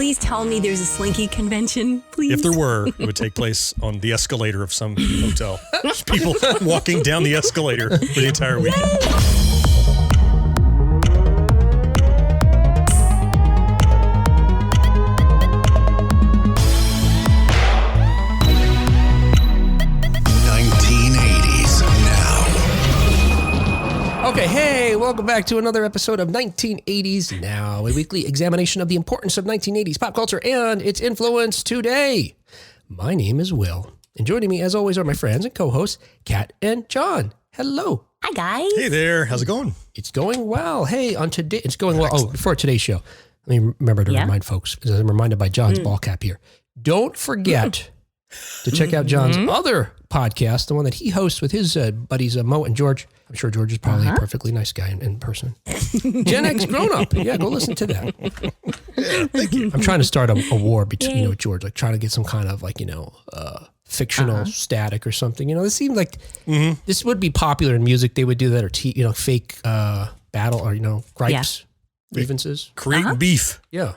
Please tell me there's a Slinky convention, please. If there were, it would take place on the escalator of some hotel. Just people walking down the escalator for the entire weekend. Okay, hey, welcome back to another episode of 1980s Now, a weekly examination of the importance of 1980s pop culture and its influence today. My name is Will, and joining me, as always, are my friends and co-hosts, Kat and Jon. Hello. Hi, guys. Hey there. How's it going? It's going well. Hey, on today, it's going well. Oh, before today's show, let me remember to remind folks, as I'm reminded by Jon's ball cap here, don't forget to check out Jon's other podcast, the one that he hosts with his buddies, Mo and George. I'm sure George is probably a perfectly nice guy in person. Gen X Grown Up. Yeah, go listen to that. Yeah, thank you. I'm trying to start a war between, with George, like trying to get some kind of like, fictional static or something. This seems like this would be popular in music. They would do that, or, fake battle or, gripes, grievances. Create beef. Yeah.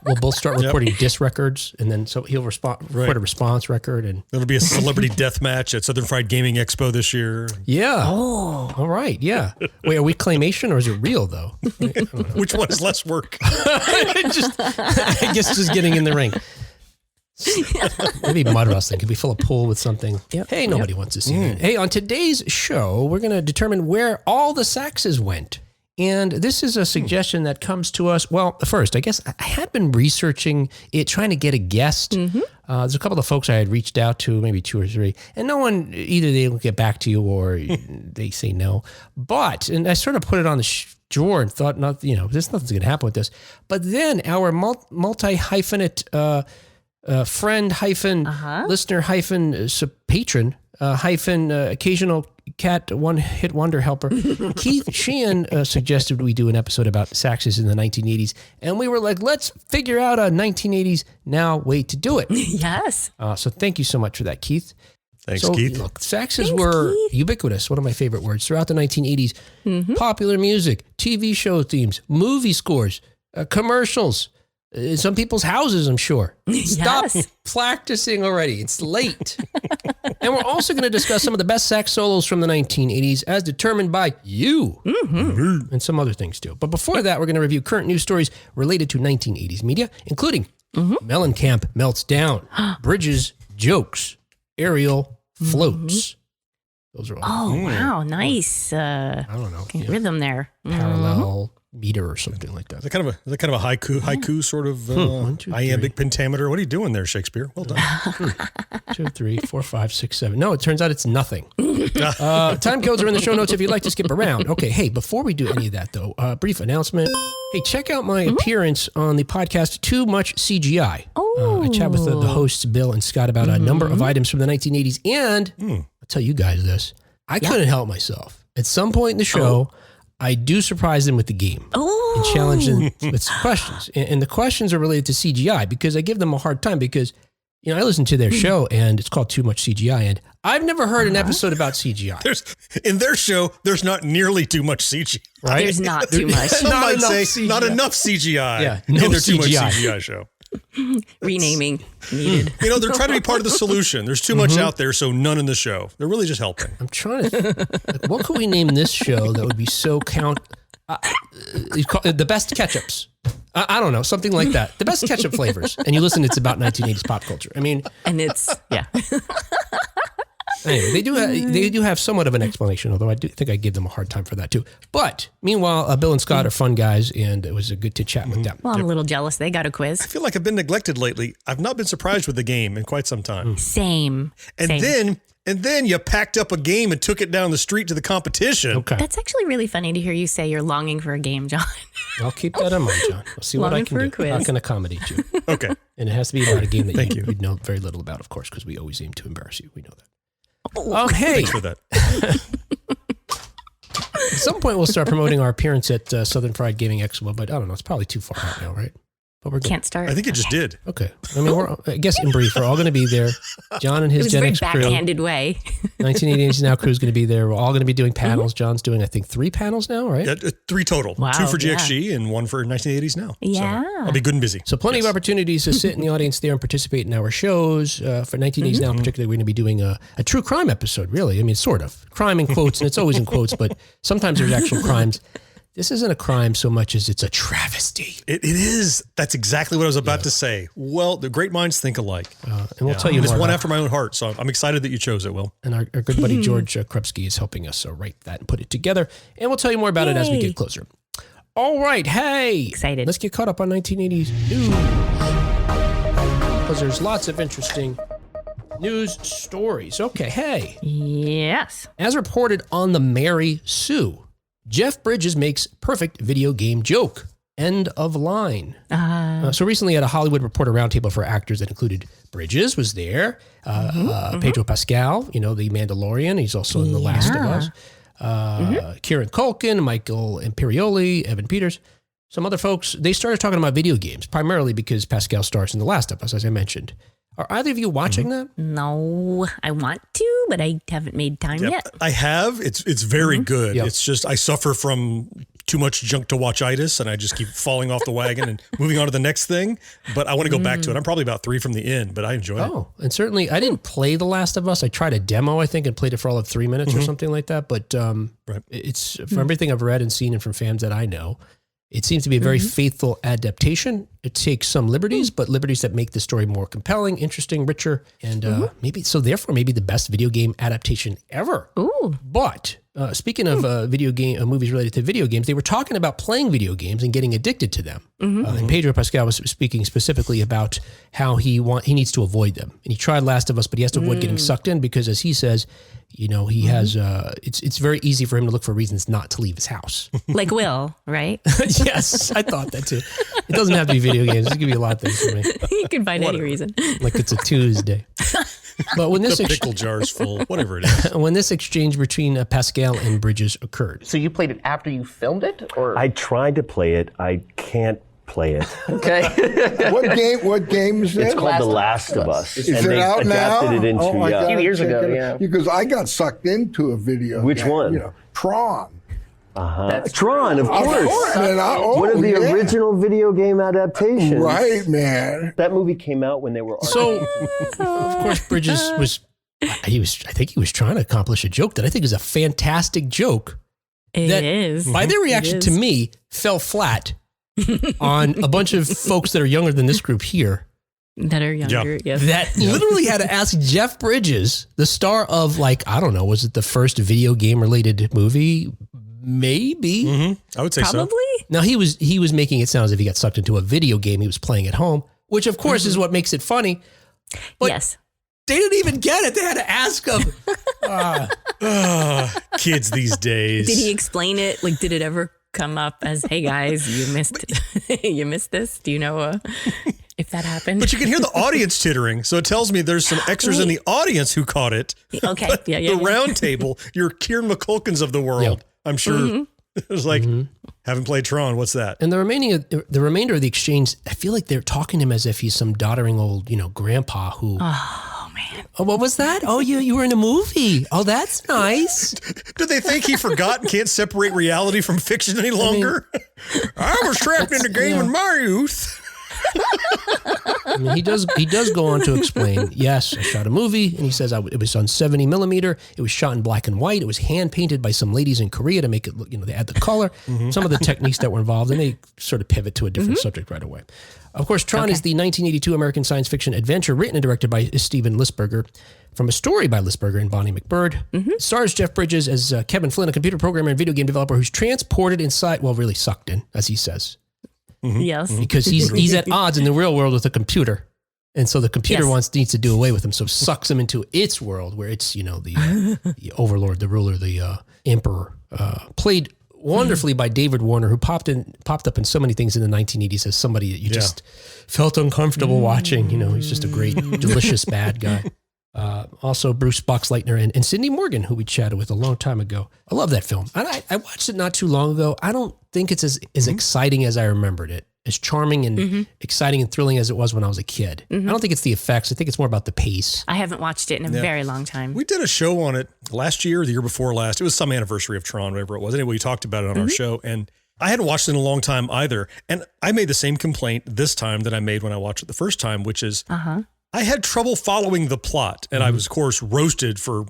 We'll both start recording diss records, and then so he'll record a response record, and There'll be a celebrity death match at Southern Fried Gaming Expo this year. yeah. Oh, all right, yeah. Wait, are we claymation or is it real though? I don't know. Which one is less work? I guess just getting in the ring. Maybe mud wrestling could be full of pool with something. Yep. Hey, nobody wants to see that. Hey, on today's show, we're going to determine where all the saxes went. And this is a suggestion that comes to us. Well, first, I guess I had been researching it, trying to get a guest. There's a couple of folks I had reached out to, maybe two or three, and no one, either they don't get back to you or they say no. And I sort of put it on the drawer and thought, there's nothing's going to happen with this. But then our multi-hyphenate friend listener patron occasional cat one-hit wonder helper, Keith Sheehan suggested we do an episode about saxes in the 1980s, and we were like, let's figure out a 1980s now way to do it. Yes. So thank you so much for that, Keith. Thanks, Keith. Look, saxes were ubiquitous, one of my favorite words, throughout the 1980s. Popular music, TV show themes, movie scores, commercials, in some people's houses, I'm sure. Stop practicing already. It's late. And we're also going to discuss some of the best sax solos from the 1980s as determined by you. And some other things too. But before that, we're going to review current news stories related to 1980s media, including Mellencamp melts down, Bridges jokes, Ariel floats. Those are all. Oh, wow. Nice. I don't know. Rhythm there. Parallel meter or something like that. Is that kind of a haiku sort of 1, 2, 3. iambic pentameter? What are you doing there, Shakespeare? Well done. 2, 3, 4, 5, 6, 7. No, it turns out it's nothing. Time codes are in the show notes if you'd like to skip around. Okay, hey, before we do any of that though, brief announcement. Hey, check out my appearance on the podcast Too Much CGI. I chat with the hosts Bill and Scott about a number of items from the 1980s, and I'll tell you guys this. I couldn't help myself. At some point in the show, I do surprise them with the game and challenge them with questions. And the questions are related to CGI because I give them a hard time because, I listen to their show and it's called Too Much CGI. And I've never heard an episode about CGI. In their show, there's not nearly too much CGI. Right? There's not too much. Some might say not enough CGI. Yeah, in their CGI. Too Much CGI show. Renaming needed. They're trying to be part of the solution. There's too much out there, so none in the show. They're really just helping. I'm trying to think, what could we name this show that would be so the best ketchups. I don't know, something like that. The best ketchup flavors. And you listen, it's about 1980s pop culture. And it's, Anyway, they do have somewhat of an explanation, although I do think I give them a hard time for that too. But meanwhile, Bill and Scott are fun guys, and it was good to chat with them. Well, I'm a little jealous. They got a quiz. I feel like I've been neglected lately. I've not been surprised with the game in quite some time. Same. And then you packed up a game and took it down the street to the competition. Okay. That's actually really funny to hear you say you're longing for a game, Jon. I'll keep that in mind, Jon. I'll see what I can do. Quiz. I can accommodate you. Okay. And it has to be about a game that you know very little about, of course, because we always aim to embarrass you. We know that. Hey. Thanks for that. At some point, we'll start promoting our appearance at Southern Fried Gaming Expo, but I don't know. It's probably too far out now, right? but we're good. Can't start. I think it just did. Okay. I mean, I guess in brief, we're all going to be there. John and It his was Gen very X crew. backhanded way. 1980s Now crew is going to be there. We're all going to be doing panels. John's doing, I think, 3 panels now, right? Yeah, 3 total. Wow, 2 for GXG and 1 for 1980s Now. Yeah. So I'll be good and busy. So plenty of opportunities to sit in the audience there and participate in our shows. For 1980s Now, particularly, we're going to be doing a true crime episode, really. I mean, sort of. Crime in quotes, and it's always in quotes, but sometimes there's actual crimes. This isn't a crime so much as it's a travesty. It is. That's exactly what I was about to say. Well, the great minds think alike. And we'll tell you It's more one about- after my own heart, so I'm excited that you chose it, Will. And our good buddy George Krupski is helping us write that and put it together. And we'll tell you more about it as we Yay. get closer. All right. Hey. Excited. Let's get caught up on 1980s news. Because there's lots of interesting news stories. Okay. Hey. Yes. As reported on the Mary Sue, Jeff Bridges makes perfect video game joke. End of line. So recently at a Hollywood Reporter roundtable for actors that included Bridges was there, Pedro Pascal, the Mandalorian. He's also in The Last of Us. Kieran Culkin, Michael Imperioli, Evan Peters. Some other folks, they started talking about video games, primarily because Pascal stars in The Last of Us, as I mentioned. Are either of you watching that? No, I want to, but I haven't made time yet. I have. It's very good. Yep. It's just I suffer from too much junk to watch-itis, and I just keep falling off the wagon and moving on to the next thing. But I want to go back to it. I'm probably about 3 from the end, but I enjoy it. Oh, and certainly I didn't play The Last of Us. I tried a demo, I think, and played it for all of 3 minutes or something like that. But it's from everything I've read and seen and from fans that I know, it seems to be a very faithful adaptation. It takes some liberties, but liberties that make the story more compelling, interesting, richer, and therefore maybe the best video game adaptation ever. Ooh. But speaking of movies related to video games, they were talking about playing video games and getting addicted to them. And Pedro Pascal was speaking specifically about how he needs to avoid them. And he tried Last of Us, but he has to avoid getting sucked in because, as he says, he has it's very easy for him to look for reasons not to leave his house. Like Will, right? Yes, I thought that too. It doesn't have to be video games. It could be a lot of things for me. You can find any reason. Like it's a Tuesday. But when this The pickle jar's full, whatever it is. when this exchange between Pascal and Bridges occurred, So you played it after you filmed it, or I tried to play it. I can't play it. okay? What game is this? It's called The Last of Us. Is it out now? adapted it into, I yeah. gotta few years check ago, it out. yeah. Because I got sucked into a video. Which game, one? Tron. Tron, of course. Man, One of the original video game adaptations. Right, man. That movie came out when they were so of course Bridges I think he was trying to accomplish a joke that I think is a fantastic joke. It That- is. By their reaction to me, fell flat on a bunch of folks that are younger than this group here That are younger, yes. that literally had to ask Jeff Bridges, the star of I don't know, was it the first video game related movie? Maybe. I would say Probably. so. Now he was making it sound as if he got sucked into a video game he was playing at home, which of course is what makes it funny. But Yes. they didn't even get it. They had to ask him. Kids these days. Did he explain it? Like, did it ever come up as, hey guys, you missed this? Do you know if that happened? But you can hear the audience tittering, so it tells me there's some extras in the audience who caught it. Okay. But Yeah. the round table, your Kieran McCulkins of the world, Yep. I'm sure. It was like, haven't played Tron. What's that? And the remainder of the exchange, I feel like they're talking to him as if he's some doddering old, grandpa who. Oh, man. Oh, what was that? Oh, you were in a movie. Oh, that's nice. Do they think he forgot and can't separate reality from fiction any longer? I was trapped in the game in my youth. I mean, he does go on to explain, yes, I shot a movie, and he says it was on 70 millimeter. It was shot in black and white. It was hand painted by some ladies in Korea to make it look, they add the color, some of the techniques that were involved, and they sort of pivot to a different subject right away. Of course, Tron is the 1982 American science fiction adventure written and directed by Steven Lisberger from a story by Lisberger and Bonnie McBird. Stars Jeff Bridges as Kevin Flynn, a computer programmer and video game developer who's transported inside, well, really sucked in, as he says. Yes. Because he's at odds in the real world with a computer. And so the computer needs to do away with him. So sucks him into its world where it's, the overlord, the ruler, the emperor, played wonderfully by David Warner, who popped up in so many things in the 1980s as somebody that you just felt uncomfortable watching. He's just a great, delicious bad guy. Also Bruce Boxleitner and Sidney Morgan, who we chatted with a long time ago. I love that film. And I watched it not too long ago. I don't think it's as exciting as I remembered it. as charming and exciting and thrilling as it was when I was a kid. I don't think it's the effects. I think it's more about the pace. I haven't watched it in a very long time. We did a show on it last year or the year before last. It was some anniversary of Tron, whatever it was. Anyway, we talked about it on our show, and I hadn't watched it in a long time either. And I made the same complaint this time that I made when I watched it the first time, which is I had trouble following the plot. And I was, of course, roasted for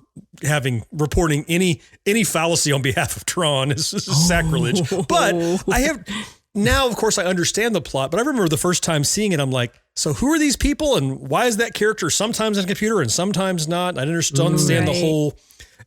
reporting any fallacy on behalf of Tron. This is sacrilege. But I have... Now, of course, I understand the plot, but I remember the first time seeing it, I'm like, so who are these people and why is that character sometimes on a computer and sometimes not? I didn't understand the whole,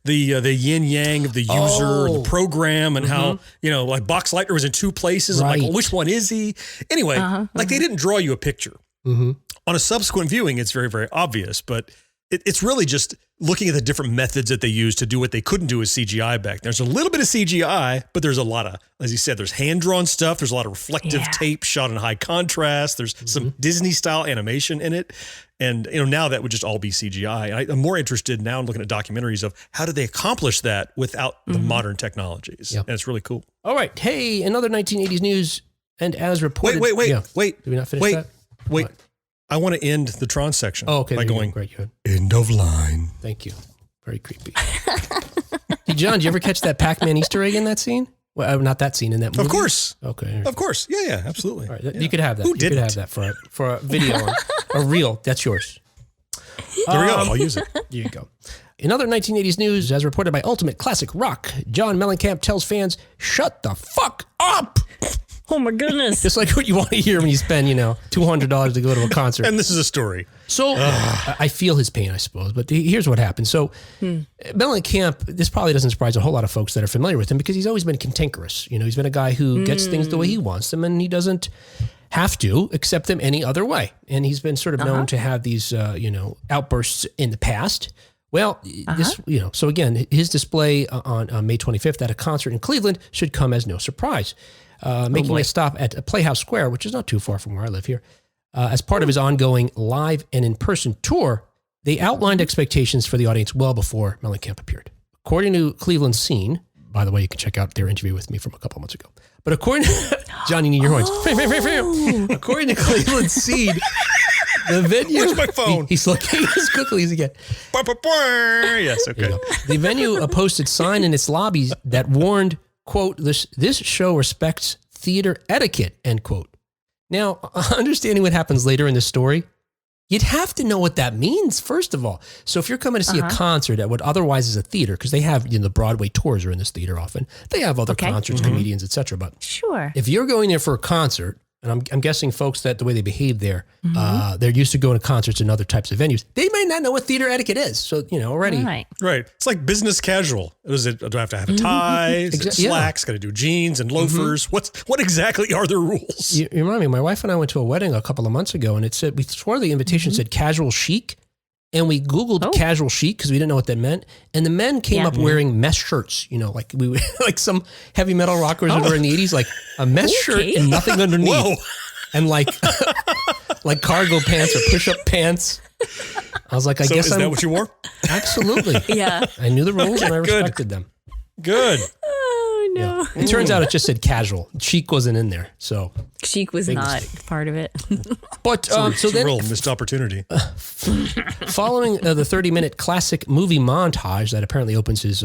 the yin yang of the user, the program, and how, like Boxleitner was in two places. I'm like, well, which one is he? Anyway, like they didn't draw you a picture. On a subsequent viewing, it's very, very obvious, but it's really just looking at the different methods that they use to do what they couldn't do with CGI back then. There's a little bit of CGI, but there's a lot of, as you said, there's hand-drawn stuff. There's a lot of reflective tape shot in high contrast. There's some Disney-style animation in it. And, now that would just all be CGI. I'm more interested now in looking at documentaries of how did they accomplish that without the modern technologies. And it's really cool. All right. Hey, another 1980s news. And as reported... Wait. Did we not finish that? Wait. What? I want to end the Tron section by going, great, end of line. Thank you. Very creepy. Hey, John, did you ever catch that Pac-Man Easter egg in that scene? Well, not that scene, in that movie. Of course. Okay. Of course. Yeah, absolutely. All right, you could have that. You could have that for a video, a reel. That's yours. There we go. I'll use it. There you go. In other 1980s news, as reported by Ultimate Classic Rock, John Mellencamp tells fans, shut the fuck up. Oh my goodness. Just like what you want to hear when you spend, $200 to go to a concert. And this is a story. So I feel his pain, I suppose. But here's what happened. So Mellencamp, this probably doesn't surprise a whole lot of folks that are familiar with him because he's always been cantankerous. He's been a guy who gets things the way he wants them, and he doesn't have to accept them any other way. And he's been sort of known to have these, outbursts in the past. Well, this, so again, his display on May 25th at a concert in Cleveland should come as no surprise. Making a stop at Playhouse Square, which is not too far from where I live here. As part of his ongoing live and in-person tour, they outlined expectations for the audience well before Mellencamp appeared. According to Cleveland Scene, by the way, you can check out their interview with me from a couple months ago. But according to John, you need your horns. According to Cleveland Scene, the venue. Where's my phone? He's looking as quickly as he can. Yes, okay. The venue posted sign in its lobbies that warned, quote, this show respects theater etiquette, end quote. Now, understanding what happens later in the story, you'd have to know what that means, first of all. So if you're coming to see a concert at what otherwise is a theater, because they have, the Broadway tours are in this theater often. They have other concerts, comedians, etc. But if you're going there for a concert, and I'm guessing folks that the way they behave there, they're used to going to concerts and other types of venues. They may not know what theater etiquette is. So, already. Right. It's like business casual. Do I have to have a tie? Is it slacks? Got to do jeans and loafers? What exactly are the rules? You remind me, my wife and I went to a wedding a couple of months ago, and it said, we swore the invitation said casual chic. And we Googled casual chic because we didn't know what that meant. And the men came up wearing mesh shirts, like we were like some heavy metal rockers were in the 80s, like a mesh shirt and nothing underneath. Whoa. And like cargo pants or push-up pants. I was like, I guess is that what you wore? Absolutely. Yeah. I knew the rules and I respected them. Good. Oh, no. Yeah. It turns out it just said casual. Chic wasn't in there. So chic was not part of it. But so then, real missed opportunity. Following the 30-minute classic movie montage that apparently opens his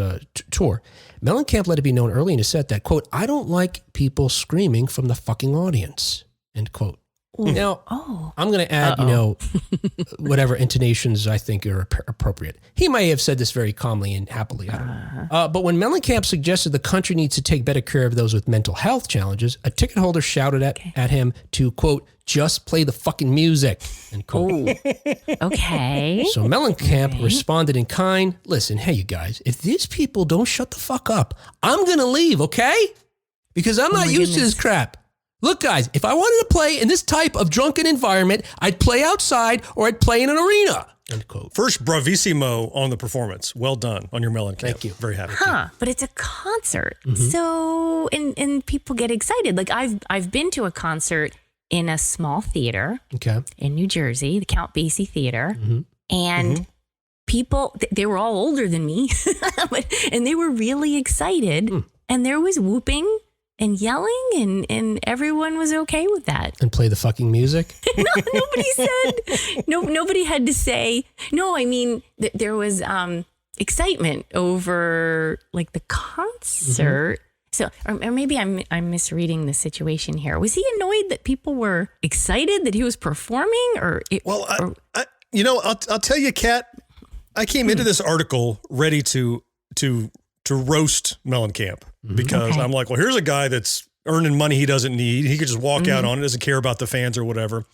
tour, Mellencamp let it be known early in his set that, quote, I don't like people screaming from the fucking audience, end quote. Now, I'm going to add, whatever intonations I think are appropriate. He may have said this very calmly and happily. I don't know. But when Mellencamp suggested the country needs to take better care of those with mental health challenges, a ticket holder shouted at him to, quote, just play the fucking music, end quote. Okay. So Mellencamp responded in kind, listen, hey, you guys, if these people don't shut the fuck up, I'm going to leave, okay? Because I'm not used to this crap. Look, guys, if I wanted to play in this type of drunken environment, I'd play outside or I'd play in an arena. End quote. First, bravissimo on the performance. Well done on your Mellencamp. Thank you. Very happy. But it's a concert. So, and people get excited. Like I've been to a concert in a small theater in New Jersey, the Count Basie Theater. And people, they were all older than me, and they were really excited. And there was whooping and yelling, and everyone was okay with that. And play the fucking music? Nobody said, nobody had to say, no, I mean, there was excitement over like the concert. So, or maybe I'm misreading the situation here. Was he annoyed that people were excited that he was performing, I'll tell you, Kat, I came into this article ready to roast Mellencamp because I'm like, well, here's a guy that's earning money he doesn't need. He could just walk out on it, doesn't care about the fans or whatever.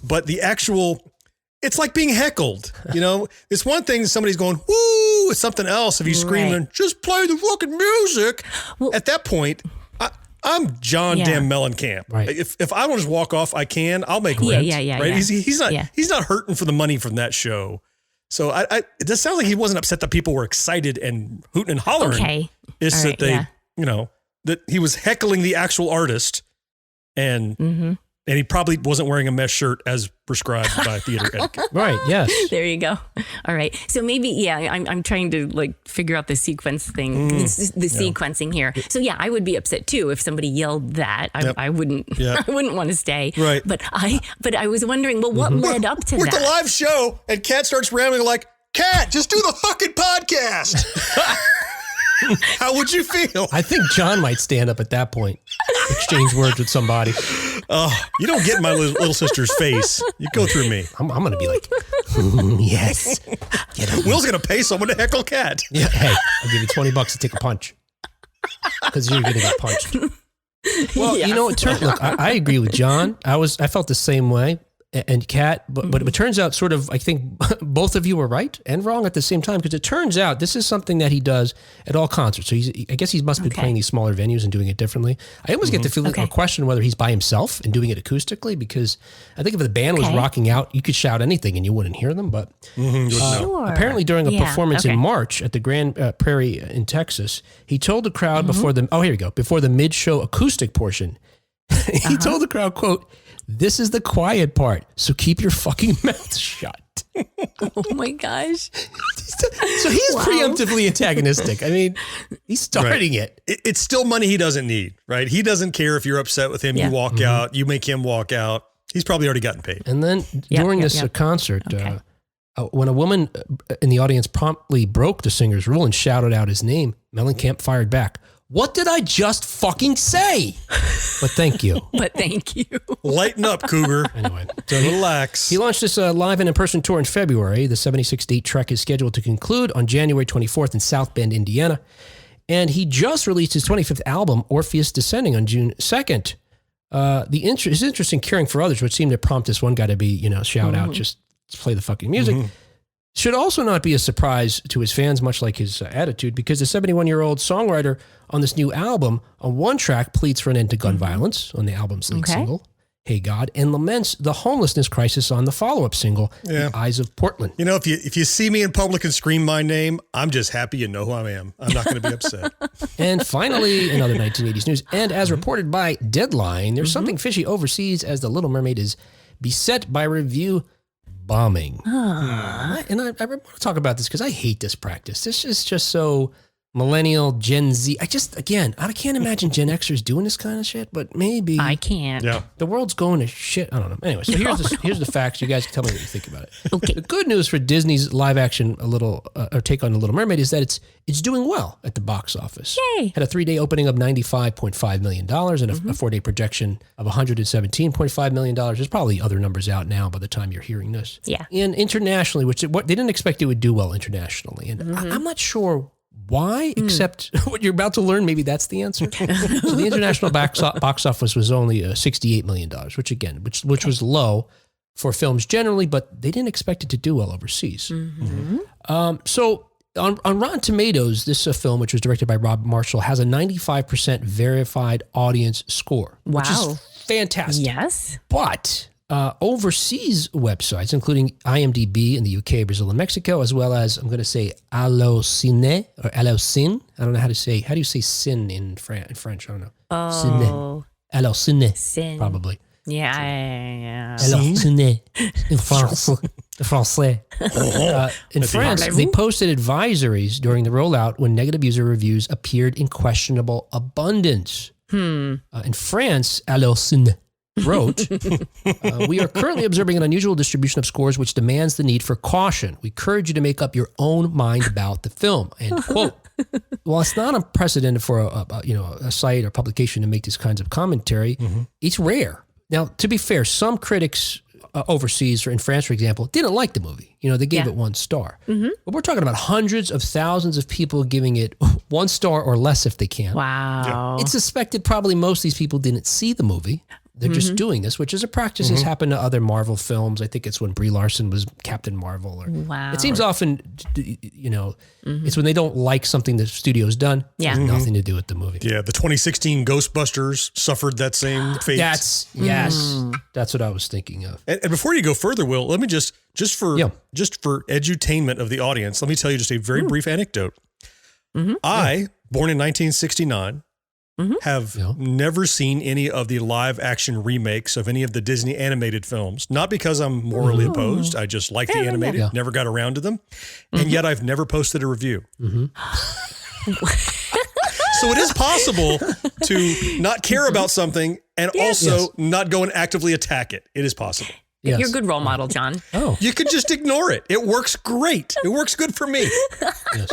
But the actual, it's like being heckled. It's one thing somebody's going, woo, it's something else if you screaming, just play the fucking music. Well, at that point, I'm John damn Mellencamp. Right. If I want to just walk off, I can. I'll make rent. Right? He's not hurting for the money from that show. So it just sounds like he wasn't upset that people were excited and hooting and hollering. Okay. It's that they, that he was heckling the actual artist, and he probably wasn't wearing a mesh shirt as prescribed by theater etiquette. Right. Yes. There you go. All right. So maybe, I'm trying to like figure out the sequence thing, the sequencing here. So I would be upset too if somebody yelled that. I wouldn't. I wouldn't want to stay. Right. But I was wondering, well, what led up to we're that? We're at the live show, and Kat starts rambling like, Kat, just do the fucking podcast. How would you feel? I think John might stand up at that point, exchange words with somebody. You don't get in my little sister's face. You go through me. I'm going to be like, yes. Will's going to pay someone to heckle Kat. Yeah, hey, I'll give you $20 to take a punch because you're going to get punched. Well, look, I agree with John. I felt the same way. And Kat, but it turns out sort of, I think both of you were right and wrong at the same time, because it turns out this is something that he does at all concerts. So I guess he must be playing these smaller venues and doing it differently. I almost get the feeling or question whether he's by himself and doing it acoustically, because I think if the band was rocking out, you could shout anything and you wouldn't hear them. But apparently during a performance in March at the Grand Prairie in Texas, he told the crowd before the mid-show acoustic portion, he told the crowd, quote, "This is the quiet part, so keep your fucking mouth shut." Oh my gosh. So he's preemptively antagonistic. I mean, he's starting it. It's still money he doesn't need, right? He doesn't care if you're upset with him. You walk out, you make him walk out. He's probably already gotten paid. And then during this concert, when a woman in the audience promptly broke the singer's rule and shouted out his name, Mellencamp fired back, "What did I just fucking say?" But thank you. Lighten up, Cougar. Anyway, so relax. He launched this live and in-person tour in February. The 76-date trek is scheduled to conclude on January 24th in South Bend, Indiana. And he just released his 25th album, Orpheus Descending, on June 2nd. His interest in caring for others, which seemed to prompt this one guy to be, shout out, just play the fucking music. Should also not be a surprise to his fans, much like his attitude, because the 71-year-old songwriter on this new album, on one track, pleads for an end to gun violence on the album's lead single, Hey God, and laments the homelessness crisis on the follow-up single, The Eyes of Portland. If you see me in public and scream my name, I'm just happy you know who I am. I'm not going to be upset. And finally, in other 1980s news, and as reported by Deadline, there's something fishy overseas as the Little Mermaid is beset by review bombing. And I want to talk about this because I hate this practice. This is just so millennial, Gen Z. I can't imagine Gen Xers doing this kind of shit, but maybe. I can't. Yeah. The world's going to shit. I don't know. Anyway, so here's the facts. You guys can tell me what you think about it. Okay. The good news for Disney's live action or take on The Little Mermaid is that it's doing well at the box office. Yay. Had a 3-day opening of $95.5 million and a 4-day projection of $117.5 million. There's probably other numbers out now by the time you're hearing this. Yeah. And internationally, they didn't expect it would do well internationally. And I'm not sure why, except what you're about to learn, maybe that's the answer. So the international box office was only $68 million, which was low for films generally, but they didn't expect it to do well overseas. So on Rotten Tomatoes, this film, which was directed by Rob Marshall, has a 95% verified audience score, which is fantastic. Yes. But overseas websites, including IMDb in the UK, Brazil, and Mexico, as well as, I'm going to say, Allociné or Allocine. I don't know how do you say sin in French? I don't know. Oh. Allociné. Sin. Probably. Yeah. Allociné. In Français. In France, they posted advisories during the rollout when negative user reviews appeared in questionable abundance. In France, Alocine wrote, we are currently observing an unusual distribution of scores which demands the need for caution. We encourage you to make up your own mind about the film, end quote. While it's not unprecedented for a site or publication to make these kinds of commentary, it's rare. Now, to be fair, some critics overseas, or in France, for example, didn't like the movie. They gave it 1 star. But we're talking about hundreds of thousands of people giving it 1 star or less if they can. Wow. It's suspected probably most of these people didn't see the movie. They're just doing this, which is a practice that's happened to other Marvel films. I think it's when Brie Larson was Captain Marvel. Wow. It seems often, it's when they don't like something the studio's done. Yeah. It has nothing to do with the movie. Yeah, the 2016 Ghostbusters suffered that same fate. That's what I was thinking of. And before you go further, Will, let me just for edutainment of the audience, let me tell you just a very brief anecdote. I, born in 1969, have never seen any of the live action remakes of any of the Disney animated films. Not because I'm morally opposed. I just like the animated, never got around to them. And yet I've never posted a review. So it is possible to not care about something and also not go and actively attack it. It is possible. Yes. You're a good role model, John. Oh. You could just ignore it. It works great. It works good for me. Yes.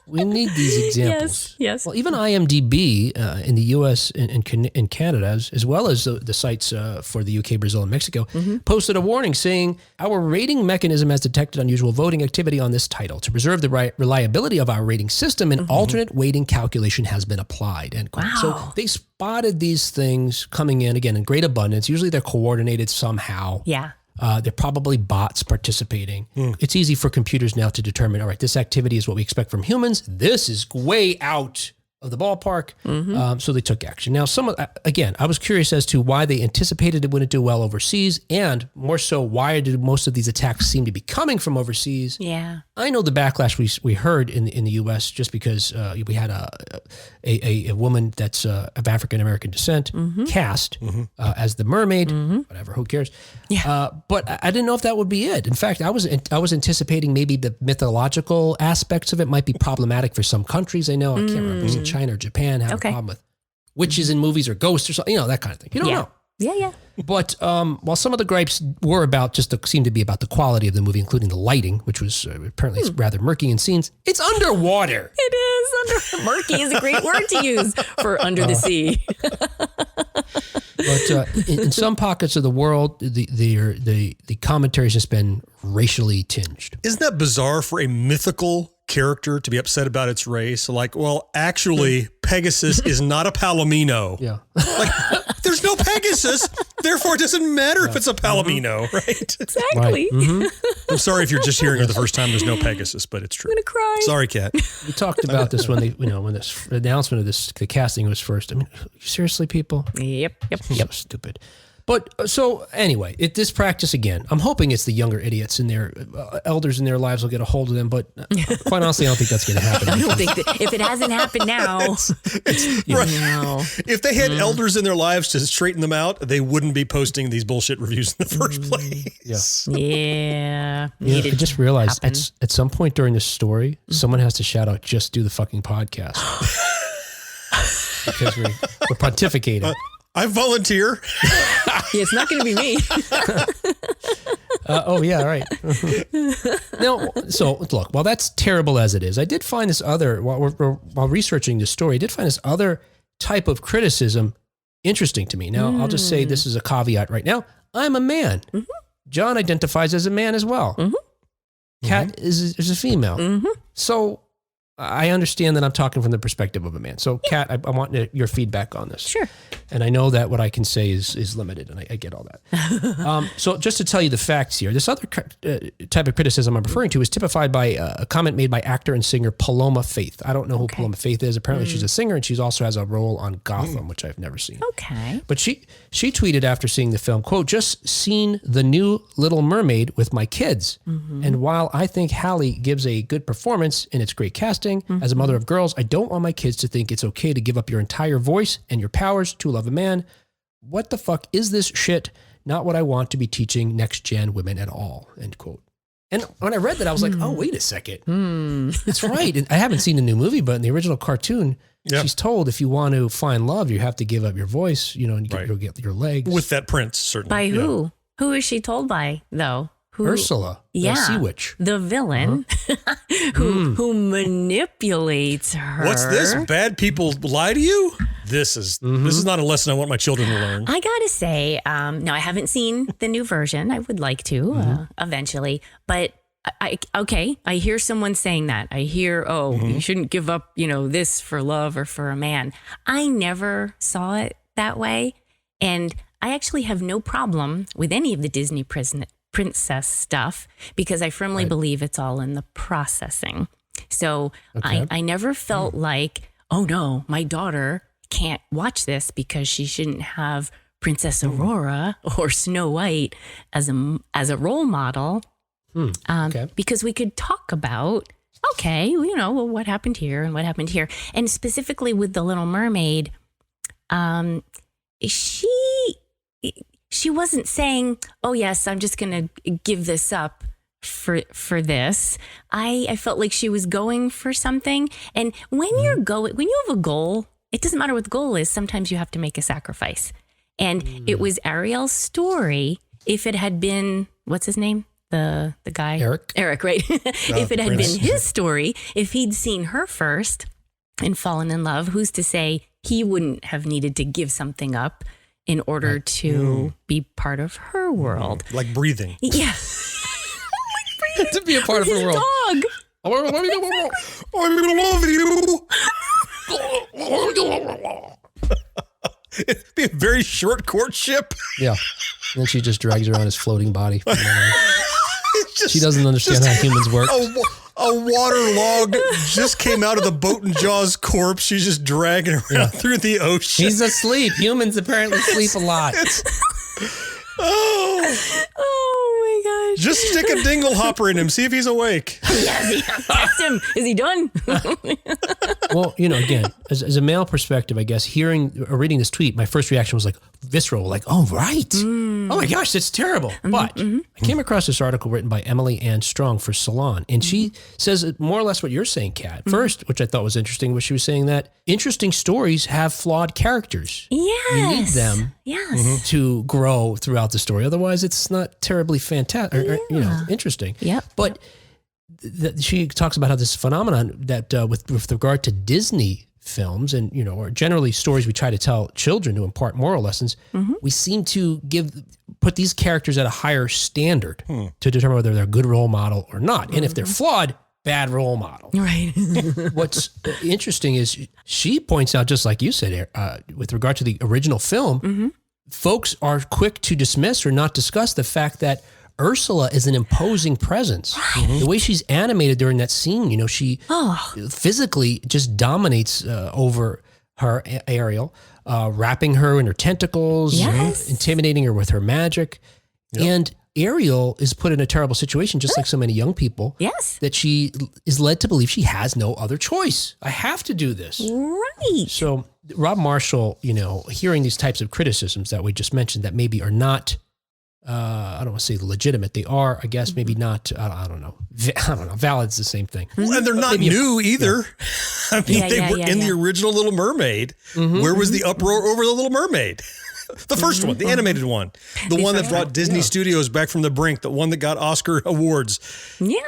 We need these examples. Yes. Well, even IMDb in the U.S. and Canada, as well as the sites for the UK, Brazil, and Mexico, posted a warning saying, our rating mechanism has detected unusual voting activity on this title. To preserve the reliability of our rating system, an alternate weighting calculation has been applied. End quote. Wow. So they spotted these things coming in, again, in great abundance. Usually they're coordinated somehow. Yeah. They're probably bots participating. It's easy for computers now to determine, all right, this activity is what we expect from humans. This is way out of the ballpark. So they took action. Now, again, I was curious as to why they anticipated it wouldn't do well overseas, and more so, why did most of these attacks seem to be coming from overseas? Yeah. I know the backlash we heard in the U.S. just because we had a woman that's of African American descent cast as the mermaid. Whatever, who cares? Yeah. But I didn't know if that would be it. In fact, I was anticipating maybe the mythological aspects of it might be problematic for some countries. I know I can't remember if it was in China or Japan have a problem with witches in movies or ghosts or something, that kind of thing. You don't know. Yeah. But while some of the gripes were seemed to be about the quality of the movie, including the lighting, which was apparently rather murky in scenes, it's underwater. It is. Murky is a great word to use for under the sea. But in some pockets of the world, the commentary has just been racially tinged. Isn't that bizarre for a mythical character to be upset about its race? Like, well, actually, Pegasus is not a Palomino. Yeah. Like, there's no Pegasus, therefore it doesn't matter if it's a Palomino, right? Exactly. Right. I'm sorry if you're just hearing it the first time there's no Pegasus, but it's true. I'm going to cry. Sorry, Kat. We talked about this when when this announcement of the casting was first. I mean, seriously, people? Yep. So stupid. But so anyway, this practice again, I'm hoping it's the younger idiots and their elders in their lives will get a hold of them. But quite honestly, I don't think that's going to happen. I don't think that if it hasn't happened now, If they had elders in their lives to straighten them out, they wouldn't be posting these bullshit reviews in the first place. Yeah. I just realized at some point during this story, someone has to shout out, just do the fucking podcast. Because we're pontificating. I volunteer. It's not going to be me. Right. Now, so look, while that's terrible as it is, I did find this other, while researching this story, I did find this other type of criticism interesting to me. Now, I'll just say this is a caveat right now. I'm a man. John identifies as a man as well. Kat is a female. So I understand that I'm talking from the perspective of a man. So, Kat, I want your feedback on this. Sure. And I know that what I can say is limited, and I get all that. So just to tell you the facts here, this other type of criticism I'm referring to is typified by a comment made by actor and singer Paloma Faith. I don't know who Paloma Faith is. Apparently she's a singer, and she also has a role on Gotham, which I've never seen. Okay. But she tweeted after seeing the film, quote, just seen the new Little Mermaid with my kids. And while I think Halle gives a good performance and it's great casting, as a mother of girls, I don't want my kids to think it's okay to give up your entire voice and your powers to love a man. What the fuck is this shit? Not what I want to be teaching next gen women at all, end quote. And when I read that, I was like, oh, wait a second. That's right. And I haven't seen the new movie, but in the original cartoon, she's told if you want to find love, you have to give up your voice, and you'll get your legs. With that prince, certainly. By who? Who is she told by, though? Who? Ursula, the sea witch. The villain who manipulates her. What's this? Bad people lie to you? This is not a lesson I want my children to learn. I gotta say, no, I haven't seen the new version. I would like to eventually, but I hear someone saying that. I hear, you shouldn't give up, this for love or for a man. I never saw it that way, and I actually have no problem with any of the Disney princess stuff because I firmly believe it's all in the processing. So I never felt like, oh no, my daughter can't watch this because she shouldn't have Princess Aurora or Snow White as a role model. Because we could talk about, what happened here and what happened here. And specifically with The Little Mermaid, she wasn't saying, oh yes, I'm just going to give this up for this. I felt like she was going for something. And when you have a goal, it doesn't matter what the goal is. Sometimes you have to make a sacrifice. And it was Ariel's story. If it had been, what's his name? The guy? Eric, right? If it had been his story, if he'd seen her first and fallen in love, who's to say he wouldn't have needed to give something up in order to be part of her world? Like breathing. Yeah. To be a part of her world. Dog. I love you. It'd be a very short courtship. Yeah. And then she just drags her on his floating body. She doesn't understand how humans work. A waterlogged just came out of the boat and Jaws corpse. She's just dragging around through the ocean. He's asleep. Humans apparently sleep a lot. Oh my gosh. Just stick a dingle hopper in him. See if he's awake. Test him. Is he done? Well, again, as a male perspective, I guess, hearing or reading this tweet, my first reaction was like visceral, like, oh, right. Oh my gosh, that's terrible. But I came across this article written by Emily Ann Strong for Salon, and she says more or less what you're saying, Kat. First, which I thought was interesting, was she was saying that interesting stories have flawed characters. Yes. You need them to grow throughout the story. Otherwise, it's not terribly fantastic or interesting. Yep. But she talks about how this phenomenon that with regard to Disney films and, or generally stories we try to tell children to impart moral lessons, we seem to put these characters at a higher standard to determine whether they're a good role model or not. And if they're flawed, bad role model. Right. What's interesting is she points out, just like you said, with regard to the original film, folks are quick to dismiss or not discuss the fact that Ursula is an imposing presence. Right. The way she's animated during that scene, she physically just dominates over her, Ariel, wrapping her in her tentacles, intimidating her with her magic. Yep. And Ariel is put in a terrible situation, just like so many young people. Yes. That she is led to believe she has no other choice. I have to do this. Right. So Rob Marshall, hearing these types of criticisms that we just mentioned that maybe are not, I don't want to say legitimate. They are, I guess, maybe not, I don't know. Valid's the same thing. Well, and they're not new either. I mean, they were in the original Little Mermaid. Where was the uproar over the Little Mermaid? The first one, the animated one. The one that brought Disney Studios back from the brink. The one that got Oscar awards. Yeah.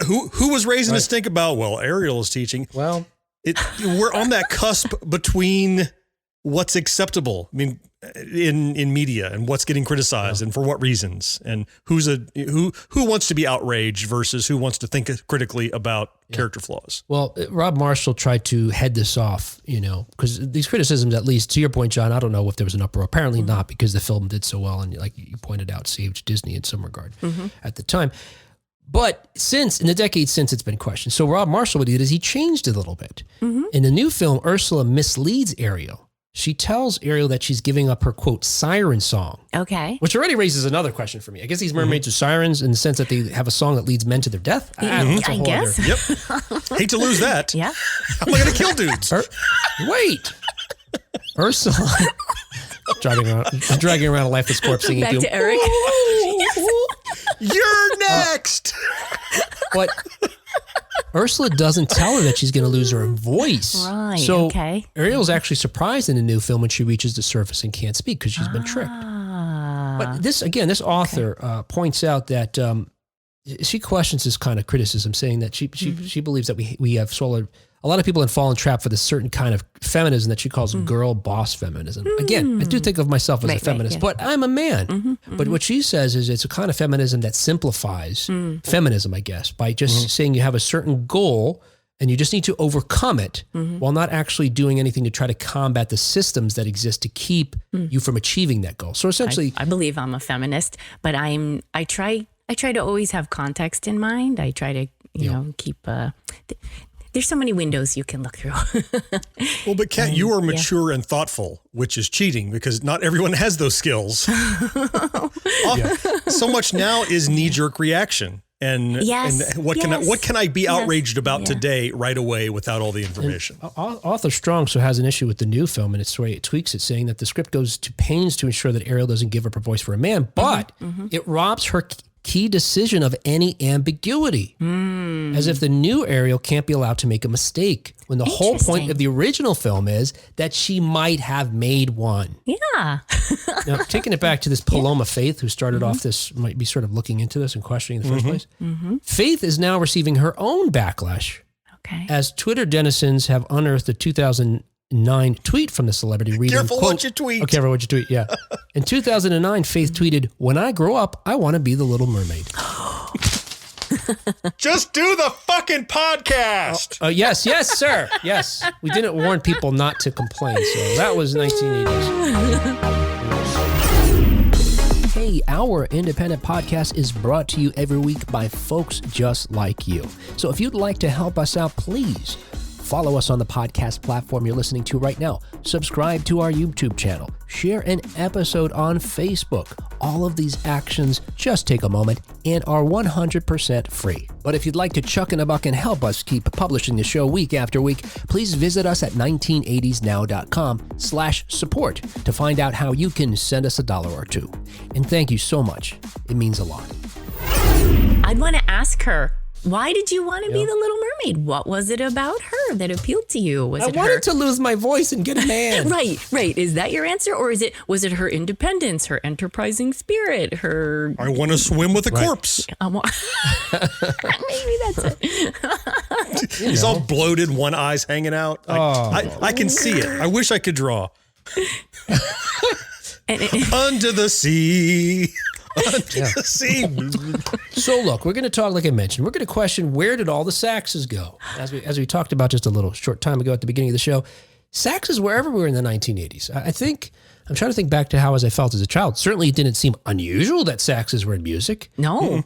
Who was raising a stink about, Ariel is teaching. Well, we're on that cusp between what's acceptable. I mean, in media and what's getting criticized and for what reasons and who wants to be outraged versus who wants to think critically about character flaws. Well, Rob Marshall tried to head this off, because these criticisms, at least to your point, John, I don't know if there was an uproar. Apparently not, because the film did so well. And like you pointed out, saved Disney in some regard at the time. But in the decades since, it's been questioned. So Rob Marshall, what he did is he changed it a little bit. In the new film, Ursula misleads Ariel. She tells Ariel that she's giving up her, quote, siren song. Okay. Which already raises another question for me. I guess these mermaids are sirens in the sense that they have a song that leads men to their death. I guess. Yep. Hate to lose that. Yeah. I'm going to kill dudes. Wait. Ursula. dragging around a lifeless corpse singing Back to Eric. You're next. But Ursula doesn't tell her that she's going to lose her voice. Right. So okay. Ariel's actually surprised in the new film when she reaches the surface and can't speak because she's been tricked. But this author points out that she questions this kind of criticism, saying that she believes that we have a lot of people have fallen trap for this certain kind of feminism that she calls girl boss feminism. Again, I do think of myself as a feminist, but I'm a man. But what she says is it's a kind of feminism that simplifies feminism, I guess, by just saying you have a certain goal and you just need to overcome it while not actually doing anything to try to combat the systems that exist to keep you from achieving that goal. So essentially, I believe I'm a feminist, but I try to always have context in mind. I try to, keep, there's so many windows you can look through. Well, but Kat, you are mature and thoughtful, which is cheating because not everyone has those skills. So much now is knee-jerk reaction. And what can I be outraged about today right away without all the information? Author Strong has an issue with the new film, and it's the way it tweaks it, saying that the script goes to pains to ensure that Ariel doesn't give up her voice for a man, but it robs her key decision of any ambiguity, as if the new Ariel can't be allowed to make a mistake, when the whole point of the original film is that she might have made one. Yeah. Now, taking it back to this Paloma Faith, who started off this, might be sort of looking into this and questioning in the first place. Faith is now receiving her own backlash, as Twitter denizens have unearthed a 2009 tweet from the celebrity reading, Careful what you tweet. Oh, careful what you tweet, yeah. In 2009, Faith tweeted, "When I grow up, I want to be the Little Mermaid." Just do the fucking podcast. Yes, sir. Yes. We didn't warn people not to complain, so that was 1980s. Hey, our independent podcast is brought to you every week by folks just like you. So if you'd like to help us out, please follow us on the podcast platform you're listening to right now. Subscribe to our YouTube channel. Share an episode on Facebook. All of these actions just take a moment and are 100% free. But if you'd like to chuck in a buck and help us keep publishing the show week after week, please visit us at 1980snow.com/support to find out how you can send us $1 or $2. And thank you so much. It means a lot. I'd want to ask her, why did you want to be the Little Mermaid? What was it about her that appealed to you? I wanted to lose my voice and get a man. Right. Is that your answer? Or was it her independence, her enterprising spirit, her... I want to swim with a corpse. Maybe that's it. He's all bloated, one eye's hanging out. I can see it. I wish I could draw. Under the sea. So look, we're going to talk, like I mentioned, we're going to question, where did all the saxes go? As we talked about just a little short time ago at the beginning of the show, saxes were everywhere in the 1980s. I'm trying to think back to how as I felt as a child. Certainly it didn't seem unusual that saxes were in music. No, it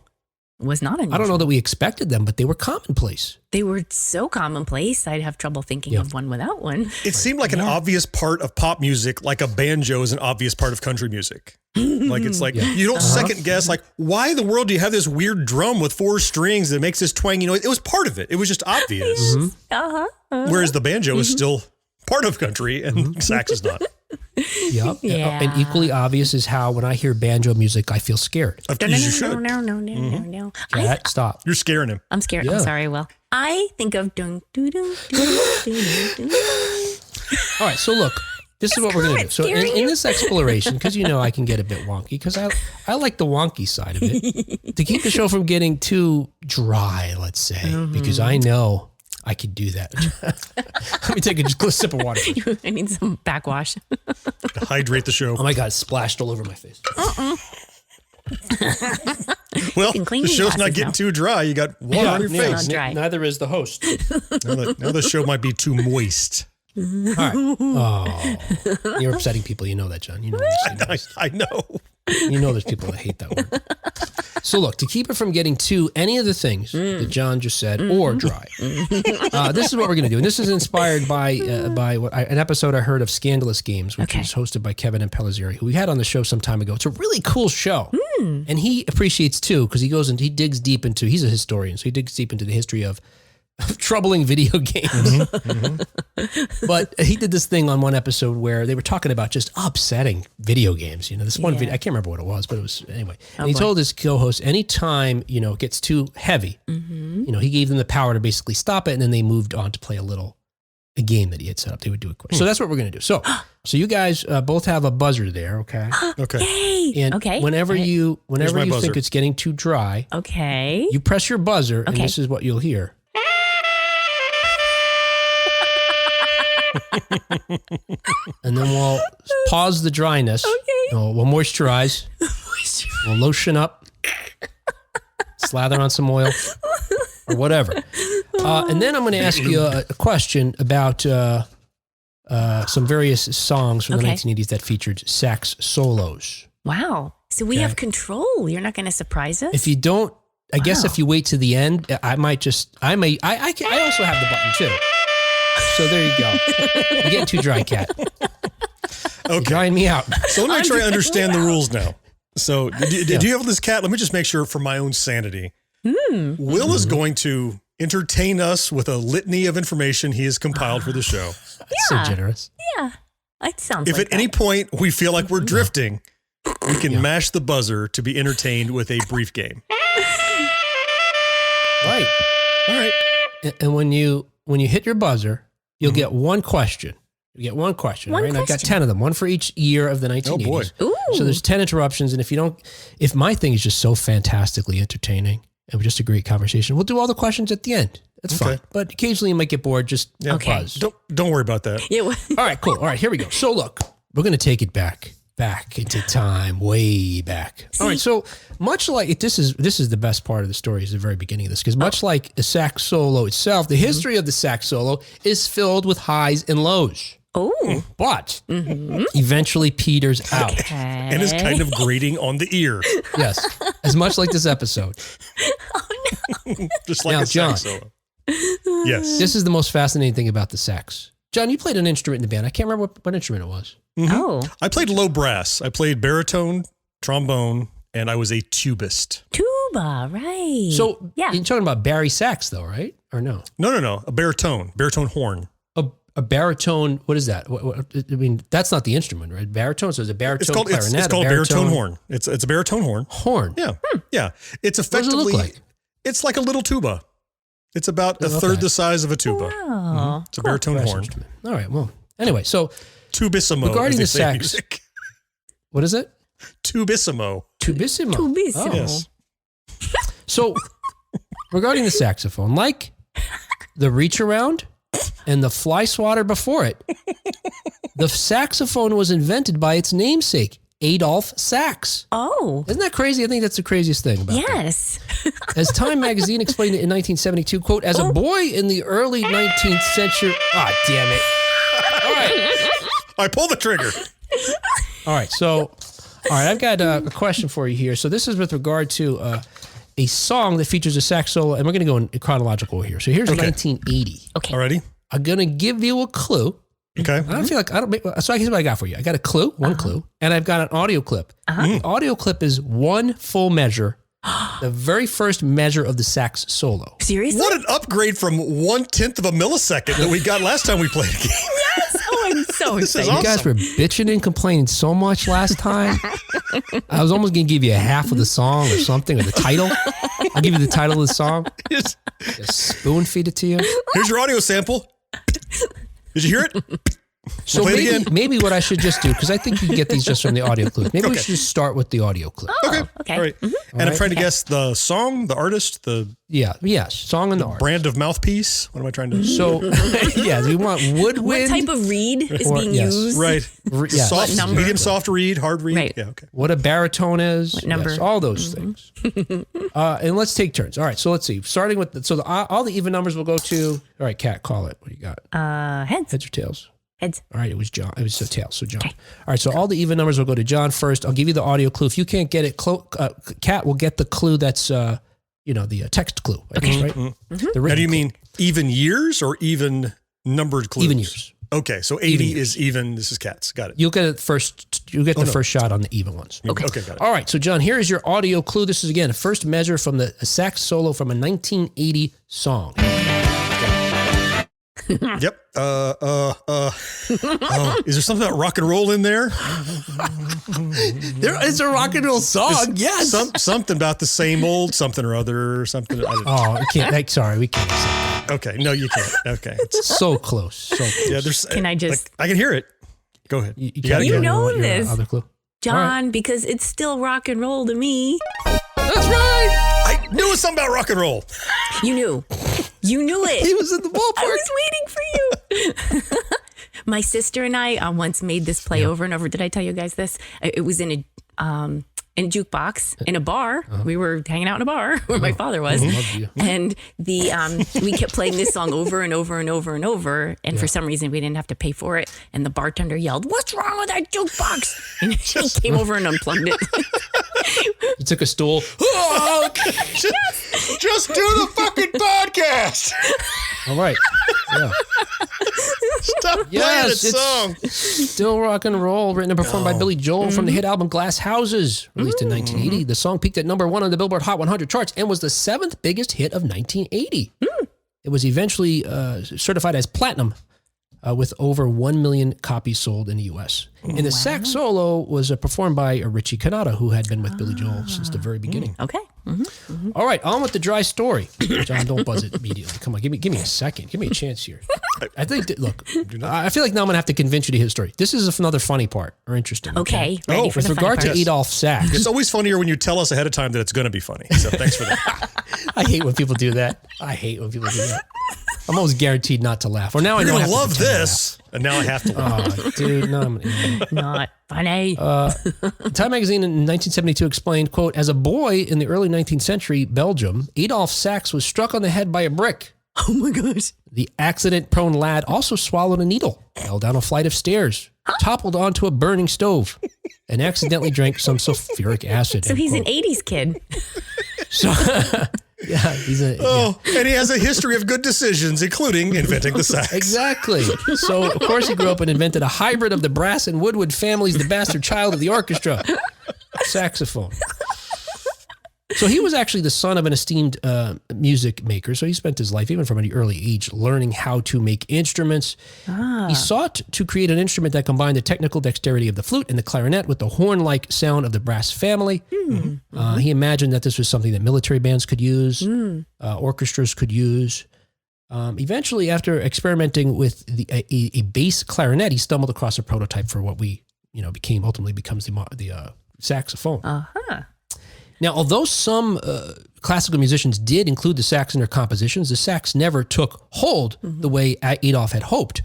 was not unusual. I don't know that we expected them, but they were commonplace. They were so commonplace, I'd have trouble thinking of one without one. It seemed like an obvious part of pop music, like a banjo is an obvious part of country music. Like, it's like, you don't second guess, like, why in the world do you have this weird drum with 4 strings that makes this twang? It was part of it. It was just obvious. Whereas the banjo is still part of country and sax is not. Yep. Yeah. And equally obvious is how when I hear banjo music, I feel scared. No. Kat, stop. You're scaring him. I'm scared. Yeah. I'm sorry, Will. I think of dun, dun, dun, dun, dun, dun. All right, so look. This is what we're going to do. So in this exploration, because I can get a bit wonky, because I like the wonky side of it, to keep the show from getting too dry, let's say, because I know I could do that. Let me take a sip of water. I need some backwash. To hydrate the show. Oh my God, it splashed all over my face. Well, the show's not getting too dry. You got water on your face. Neither is the host. Now the show might be too moist. All right. Oh, you're upsetting people. You know that, John. You know I know. You know there's people that hate that word. So look, to keep it from getting to any of the things that John just said or dry, this is what we're going to do. And this is inspired by an episode I heard of Scandalous Games, which was hosted by Kevin and Pellizzeri, who we had on the show some time ago. It's a really cool show. And he appreciates, too, because he goes and he digs deep into, he's a historian, so he digs deep into the history of troubling video games. But he did this thing on one episode where they were talking about just upsetting video games. This one video, I can't remember what it was, but it was anyway. And he told his co-host, anytime, it gets too heavy, he gave them the power to basically stop it, and then they moved on to play a game that he had set up. They would do it quick. So that's what we're going to do. So you guys both have a buzzer there, okay? Okay. Yay. And Okay. whenever you buzzer. think it's getting too dry, Okay. you press your buzzer, and Okay. this is what you'll hear. And then we'll pause the dryness. Okay. We'll moisturize. We'll lotion up. Slather on some oil or whatever. And then I'm going to ask you a question about some various songs from the 1980s that featured sax solos. Wow. So we have control. You're not going to surprise us? If you don't, I guess if you wait to the end, I also have the button too. So there you go. You're getting too dry, Kat. You're drying me out. So let me make sure I understand the rules now. So do you have this, Kat? Let me just make sure for my own sanity. Will is going to entertain us with a litany of information he has compiled for the show. So generous. Yeah. That sounds If like at any point we feel like we're drifting, we can mash the buzzer to be entertained with a brief game. Right. All right. And when you hit your buzzer, you'll get one question. You get one question, right? And I've got 10 of them, one for each year of the 1980s. Oh boy. Ooh. So there's 10 interruptions, and if my thing is just so fantastically entertaining and just a great conversation, we'll do all the questions at the end. That's fine. But occasionally you might get bored, just buzz. Don't worry about that. Yeah. All right, cool. All right, here we go. So look, we're going to take it back into time, way back. All right, so much like this is the best part of the story is the very beginning of this, because much like the sax solo itself, the history of the sax solo is filled with highs and lows. Oh. But eventually peters out. Okay. And is kind of grating on the ear. Yes, as much like this episode. Just like Now, a John. sax solo. Yes. This is the most fascinating thing about the sax. John, you played an instrument in the band. I can't remember what instrument it was. Oh. I played low brass. I played baritone, trombone, and I was a tubist. Tuba, right. So yeah. you're talking about Barry sax, though, right? Or no? No. A baritone horn. A baritone, what is that? I mean, that's not the instrument, right? Baritone, so it's a baritone clarinet. It's called baritone horn. It's a baritone horn. Horn. Yeah. Yeah. It's effectively, What does it look like? It's like a little tuba. It's about a third the size of a tuba. Oh. It's a baritone horn. Instrument. All right, well, anyway, so Tubissimo. regarding the as they say in sax, music. what is it? Tubissimo. Tubissimo. Tubissimo. Oh. Yes. So regarding the saxophone, like the reach around and the fly swatter before it, the saxophone was invented by its namesake, Adolphe Sax. Oh. Isn't that crazy? I think that's the craziest thing about it. Yes. As Time magazine explained it in 1972, quote, as a boy in the early 19th century. Ah, damn it. All right. I pull the trigger. All right. So, I've got a question for you here. So this is with regard to a song that features a sax solo, and we're going to go in chronological here. So here's 1980. Okay. Alrighty. I'm going to give you a clue. Okay. I don't feel like so here's what I got for you. I got a clue, one clue, and I've got an audio clip. The audio clip is one full measure, the very first measure of the sax solo. Seriously? What an upgrade from 1/10 of a millisecond that we got last time we played a game. Yes. Oh, I'm so This is excited. You guys were bitching and complaining so much last time. I was almost going to give you a half of the song or something, or the title. I'll give you the title of the song. Just Spoon feed it to you. here's your audio sample. Did you hear it? So Play it again. maybe what I should just do, because I think you can get these just from the audio clip. Maybe we should just start with the audio clip. Okay. Okay. All right. And I'm trying to guess the song, the artist, the Yes, song and the artist. brand of mouthpiece. What am I trying to? So, yeah, we want woodwind. What type of reed is Or- being yes. used? Right. Yes. Soft, number? medium soft reed, hard reed. Right. Yeah. Okay. What a baritone is. What number? Yes, all those things. And let's take turns. All right, so let's see. Starting with, all the even numbers will go to, all right, Kat, call it. What do you got? Heads. Heads or tails? Heads. All right, it was John. It was tails, so John. All right, so all the even numbers will go to John first. I'll give you the audio clue. If you can't get it, Kat will get the clue that's, the text clue. I guess, right? The Now, written do you clue. mean even years or even numbered clues? Even years. Okay, so 80 is even. This is Kat's. Got it. You'll get it first. You'll get the first shot on the even ones. Okay, got it. All right, so John, here is your audio clue. This is, again, a first measure from a sax solo from a 1980 song. Yep. Is there something about rock and roll in there? There is a rock and roll song. Yes. Something about the same old something or other or something. Oh, we can't. Sorry, we can't accept that. Okay. No, you can't. Okay. So close. So close. Yeah. There's. Can I just? I can hear it. Go ahead. You know this, other clue, John, right. Because it's still rock and roll to me. That's right. I knew it was something about rock and roll. You knew it. He was in the ballpark. I was waiting for you. My sister and I once made this play over and over. Did I tell you guys this? It was in a jukebox in a bar. We were hanging out in a bar where my father was, and we kept playing this song over and over and over and over. And for some reason, we didn't have to pay for it. And the bartender yelled, "What's wrong with that jukebox?" And she came over and unplugged it. You took a stool. Just do the fucking podcast. All right. Yeah. Stop playing that song. Still rock and roll, written and performed by Billy Joel from the hit album Glass Houses, released in 1980. The song peaked at number 1 on the Billboard Hot 100 charts and was the 7th biggest hit of 1980. It was eventually certified as platinum with over 1 million copies sold in the U.S. And the Sax Solo was performed by Richie Cannata, who had been with Billy Joel since the very beginning. Okay. All right, on with the dry story. John, don't buzz it immediately. Come on, give me a second. Give me a chance here. I think, look, I feel like now I'm going to have to convince you to hear the story. This is another funny part, or interesting. Okay. Ready for with regard to Adolphe Sax. It's always funnier when you tell us ahead of time that it's going to be funny. So thanks for that. I hate when people do that. I'm always guaranteed not to laugh. Or now I know I love this. And now I have to. Oh, dude, no, not funny. Time magazine in 1972 explained, quote, as a boy in the early 19th century Belgium, Adolphe Sax was struck on the head by a brick. Oh my gosh. The accident-prone lad also swallowed a needle, fell down a flight of stairs, toppled onto a burning stove, and accidentally drank some sulfuric acid. So he's an 80s kid. So, yeah, and he has a history of good decisions, including inventing the sax. Exactly. So, of course, he grew up and invented a hybrid of the brass and woodwind families, the bastard child of the orchestra, saxophone. So he was actually the son of an esteemed music maker. So he spent his life, even from an early age, learning how to make instruments. He sought to create an instrument that combined the technical dexterity of the flute and the clarinet with the horn-like sound of the brass family. He imagined that this was something that military bands could use, orchestras could use. Eventually, after experimenting with a bass clarinet, he stumbled across a prototype for what ultimately becomes the saxophone. Now, although some classical musicians did include the sax in their compositions, the sax never took hold the way Adolphe had hoped.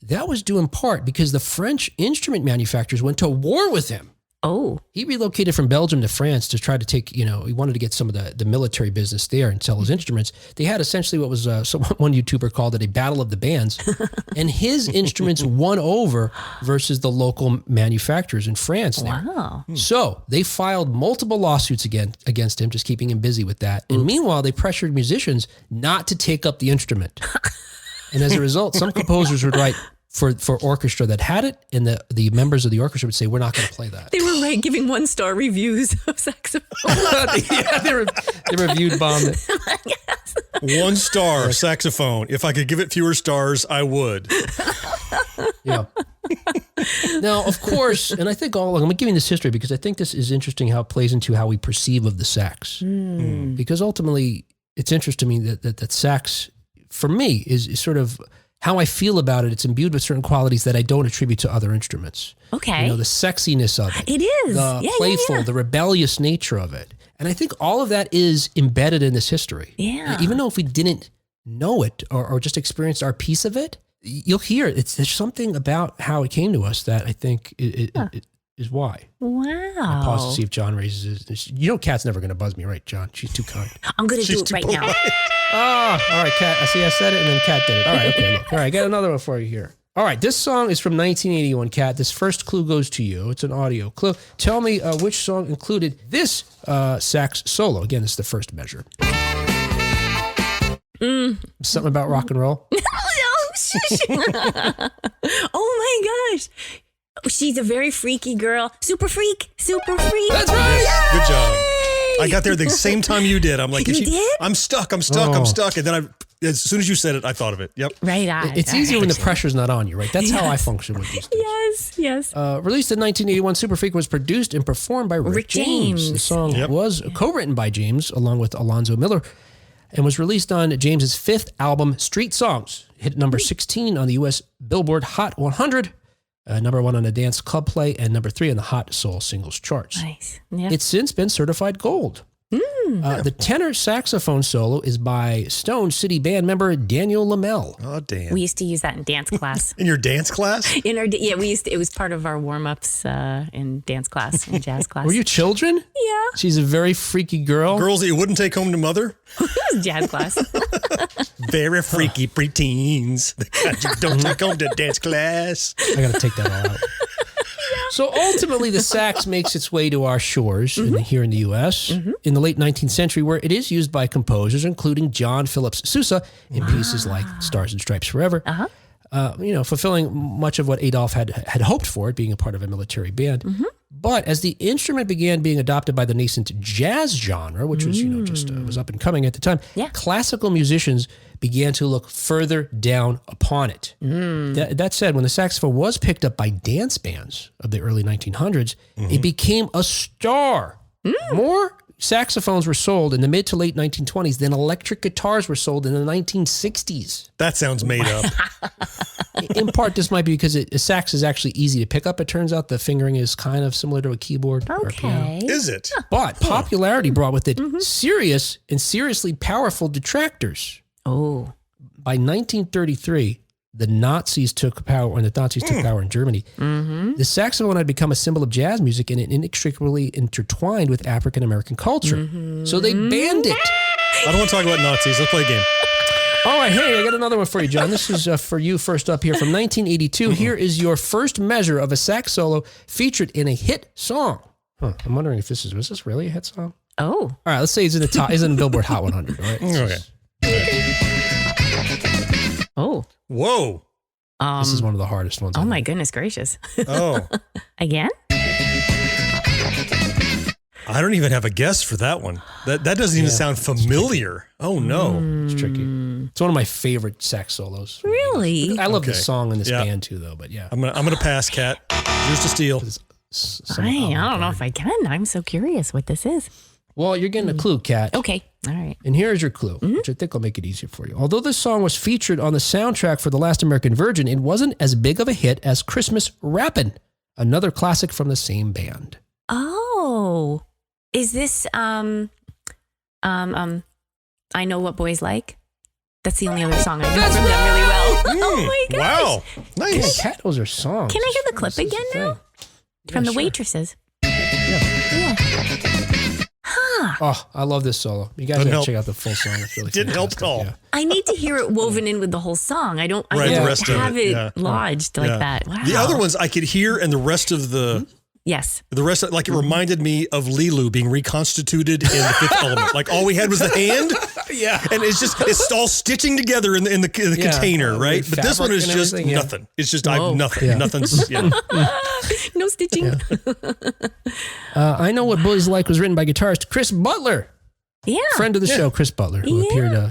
That was due in part because the French instrument manufacturers went to war with him. Oh. He relocated from Belgium to France to try to take, he wanted to get some of the military business there and sell his instruments. They had essentially what was one YouTuber called it a battle of the bands. And his instruments won over versus the local manufacturers in France there. Wow. So they filed multiple lawsuits against him, just keeping him busy with that. And meanwhile, they pressured musicians not to take up the instrument. And as a result, some composers would write for orchestra that had it, and the members of the orchestra would say, we're not going to play that. They were giving 1-star reviews of saxophone. Yeah, they reviewed bombed it. Yes. 1 star saxophone. If I could give it fewer stars, I would. Yeah. Now, of course, and I think I'm giving this history because I think this is interesting how it plays into how we perceive of the sax. Because ultimately, it's interesting to me that sax, for me, is sort of how I feel about it. It's imbued with certain qualities that I don't attribute to other instruments. Okay. The sexiness of it. It is. The playful, the rebellious nature of it. And I think all of that is embedded in this history. Yeah. Even though if we didn't know it or just experienced our piece of it, you'll hear it. There's something about how it came to us that I think it is why. Wow. I pause to see if John raises his. Kat's never going to buzz me, right, John? She's too kind. I'm going to do it right now. All right, Kat. I said it, and then Kat did it. All right, okay, look. All right, I got another one for you here. All right, this song is from 1981, Kat. This first clue goes to you. It's an audio clue. Tell me which song included this sax solo. Again, this is the first measure. Something about rock and roll? Oh my gosh. She's a very freaky girl. Super freak. That's right. Yes. Good job. I got there the same time you did. I'm like, you did? I'm stuck. And then As soon as you said it, I thought of it. Yep. Right on. It's easier when the pressure's not on you, right? That's how I function with these things. Yes. Released in 1981, Super Freak was produced and performed by Rick James. The song was co-written by James along with Alonzo Miller and was released on James's fifth album, Street Songs. Hit number 16 on the U.S. Billboard Hot 100, number 1 on the Dance Club Play, and number 3 on the Hot Soul Singles charts. Nice. Yeah. It's since been certified gold. The tenor saxophone solo is by Stone City Band member Daniel Lamel. Oh, damn. We used to use that in dance class. In your dance class? It was part of our warm-ups in dance class, in jazz class. Were you children? Yeah. She's a very freaky girl. Girls that you wouldn't take home to mother? It was jazz class. Very freaky preteens. You don't take home to dance class. I got to take that all out. So ultimately, the sax makes its way to our shores here in the U.S. In the late 19th century, where it is used by composers, including John Philip Sousa in pieces like Stars and Stripes Forever, fulfilling much of what Adolphe had hoped for, it being a part of a military band. But as the instrument began being adopted by the nascent jazz genre, which was, was up and coming at the time, classical musicians began to look further down upon it. That said, when the saxophone was picked up by dance bands of the early 1900s, it became a star. More saxophones were sold in the mid to late 1920s than electric guitars were sold in the 1960s. That sounds made up. In part, this might be because a sax is actually easy to pick up. It turns out the fingering is kind of similar to a keyboard or a piano. Is it? But popularity brought with it serious and seriously powerful detractors. Oh. By 1933, the Nazis took power in Germany. The saxophone had become a symbol of jazz music and inextricably intertwined with African American culture. So they banned it. I don't want to talk about Nazis. Let's play a game. All right, hey, I got another one for you, John. This is for you first up here from 1982. Here is your first measure of a sax solo featured in a hit song. I'm wondering if was this really a hit song? Oh. All right, let's say it's in the top, it's in the Billboard Hot 100, all right? Okay. Oh. Whoa. This is one of the hardest ones. Oh my goodness gracious. Oh. Again? I don't even have a guess for that one. That doesn't even sound familiar. Oh no. It's tricky. It's one of my favorite sax solos. Really? I love this song in this band too, though, but yeah. I'm gonna pass, Kat. Yours to steal. I don't know if I can. I'm so curious what this is. Well, you're getting a clue, Kat. Okay. All right. And here's your clue, which I think will make it easier for you. Although this song was featured on the soundtrack for The Last American Virgin, it wasn't as big of a hit as Christmas Rappin', another classic from the same band. Oh. Is this I Know What Boys Like? That's the only other song I know from them really well. Oh my gosh. Wow. Nice. Kat knows her songs. Can I hear the clip again now? From the waitresses. Yeah. Oh, I love this solo. You guys gotta check out the full song. It's really Didn't help at all. Yeah. I need to hear it woven in with the whole song. I don't the rest of have it, it lodged like that. Wow. The other ones I could hear, and the rest of the Yes. the rest of, like, it reminded me of Lilu being reconstituted in The Fifth Element. Like, all we had was the hand. Yeah. And it's all stitching together in the container, right? But this one is just nothing. It's just nothing. Yeah. Nothing's No stitching. I Know What Boys Like was written by guitarist Chris Butler. Yeah. Friend of the show, Chris Butler, who appeared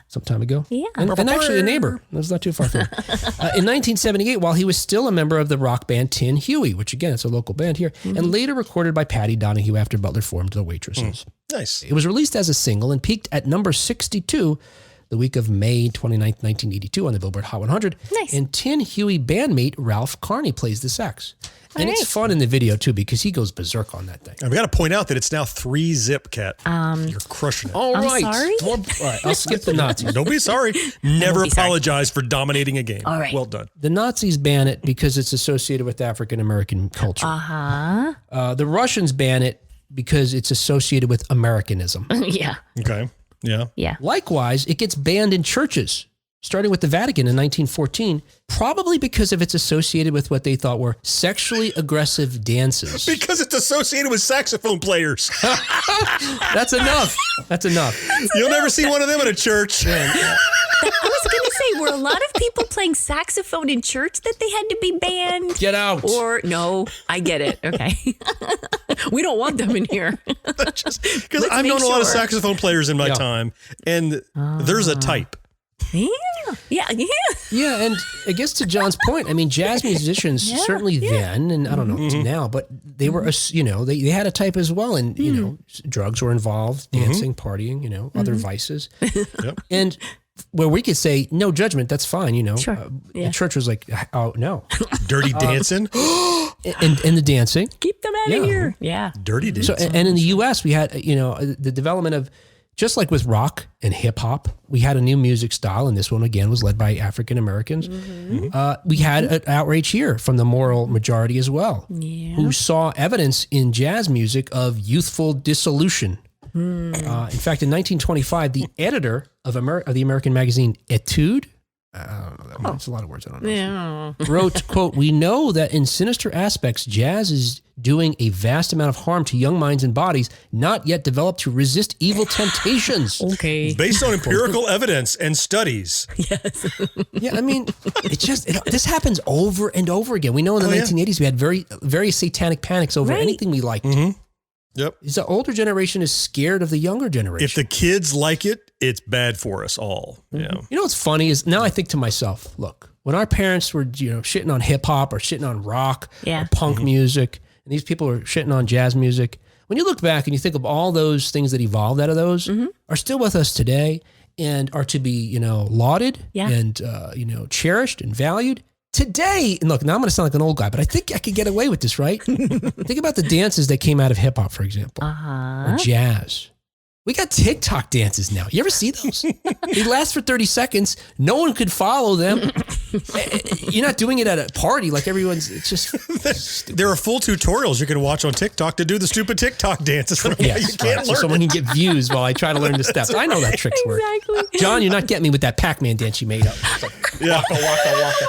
some time ago. Yeah. And actually a neighbor. That's not too far from him. In 1978, while he was still a member of the rock band Tin Huey, which again, it's a local band here, and later recorded by Patty Donahue after Butler formed the Waitresses. Nice. It was released as a single and peaked at number 62 the week of May 29th, 1982 on the Billboard Hot 100. Nice. And Tin Huey bandmate Ralph Carney plays the sax. And it's fun in the video, too, because he goes berserk on that thing. I've got to point out that it's now 3-zip, Kat. You're crushing it. All right. sorry? All right, I'll skip the Nazis. Don't be sorry. Never apologize for dominating a game. All right. Well done. The Nazis ban it because it's associated with African-American culture. The Russians ban it because it's associated with Americanism. Yeah. Okay. Yeah. Yeah. Likewise, it gets banned in churches, starting with the Vatican in 1914, probably because of it's associated with what they thought were sexually aggressive dances. Because it's associated with saxophone players. That's enough. That's enough. You'll never see one of them in a church. I was going to say, were a lot of people playing saxophone in church that they had to be banned? Get out. Or, no, I get it. Okay. We don't want them in here. Because I've known a lot of saxophone players in my time, and there's a type. Yeah. Yeah, and I guess to John's point, I mean, jazz musicians certainly then, and I don't know now, but they were, they had a type as well, and drugs were involved, dancing, partying, other vices, and where we could say no judgment, that's fine, The church was like, oh no, dirty dancing, and the dancing, keep them out of here, dirty dancing. So, and in the U.S., we had the development of. Just like with rock and hip hop, we had a new music style, and this one again was led by African Americans. We had an outrage here from the moral majority as well, who saw evidence in jazz music of youthful dissolution. In fact, in 1925, the editor of the American magazine Etude, I don't know that it's a lot of words I don't know. Wrote, quote, "We know that in sinister aspects, jazz is doing a vast amount of harm to young minds and bodies not yet developed to resist evil temptations." Okay. Based on empirical evidence and studies. Yes. Yeah, I mean, this happens over and over again. We know in the 1980s we had very satanic panics over anything we liked. Yep. The older generation is scared of the younger generation. If the kids like it, it's bad for us all. Yeah. You know what's funny is now I think to myself, look, when our parents were, shitting on hip hop or shitting on rock or punk music, and these people are shitting on jazz music, when you look back and you think of all those things that evolved out of those are still with us today and are to be, lauded and, cherished and valued. Today, and look, now I'm going to sound like an old guy, but I think I could get away with this, right? Think about the dances that came out of hip hop, for example, or jazz. We got TikTok dances now. You ever see those? They last for 30 seconds. No one could follow them. You're not doing it at a party like everyone's. It's just. There are full tutorials you can watch on TikTok to do the stupid TikTok dances. Yes, you can't learn so someone can get views while I try to learn the steps. I know that tricks work. John, you're not getting me with that Pac-Man dance you made up. Yeah. Waka.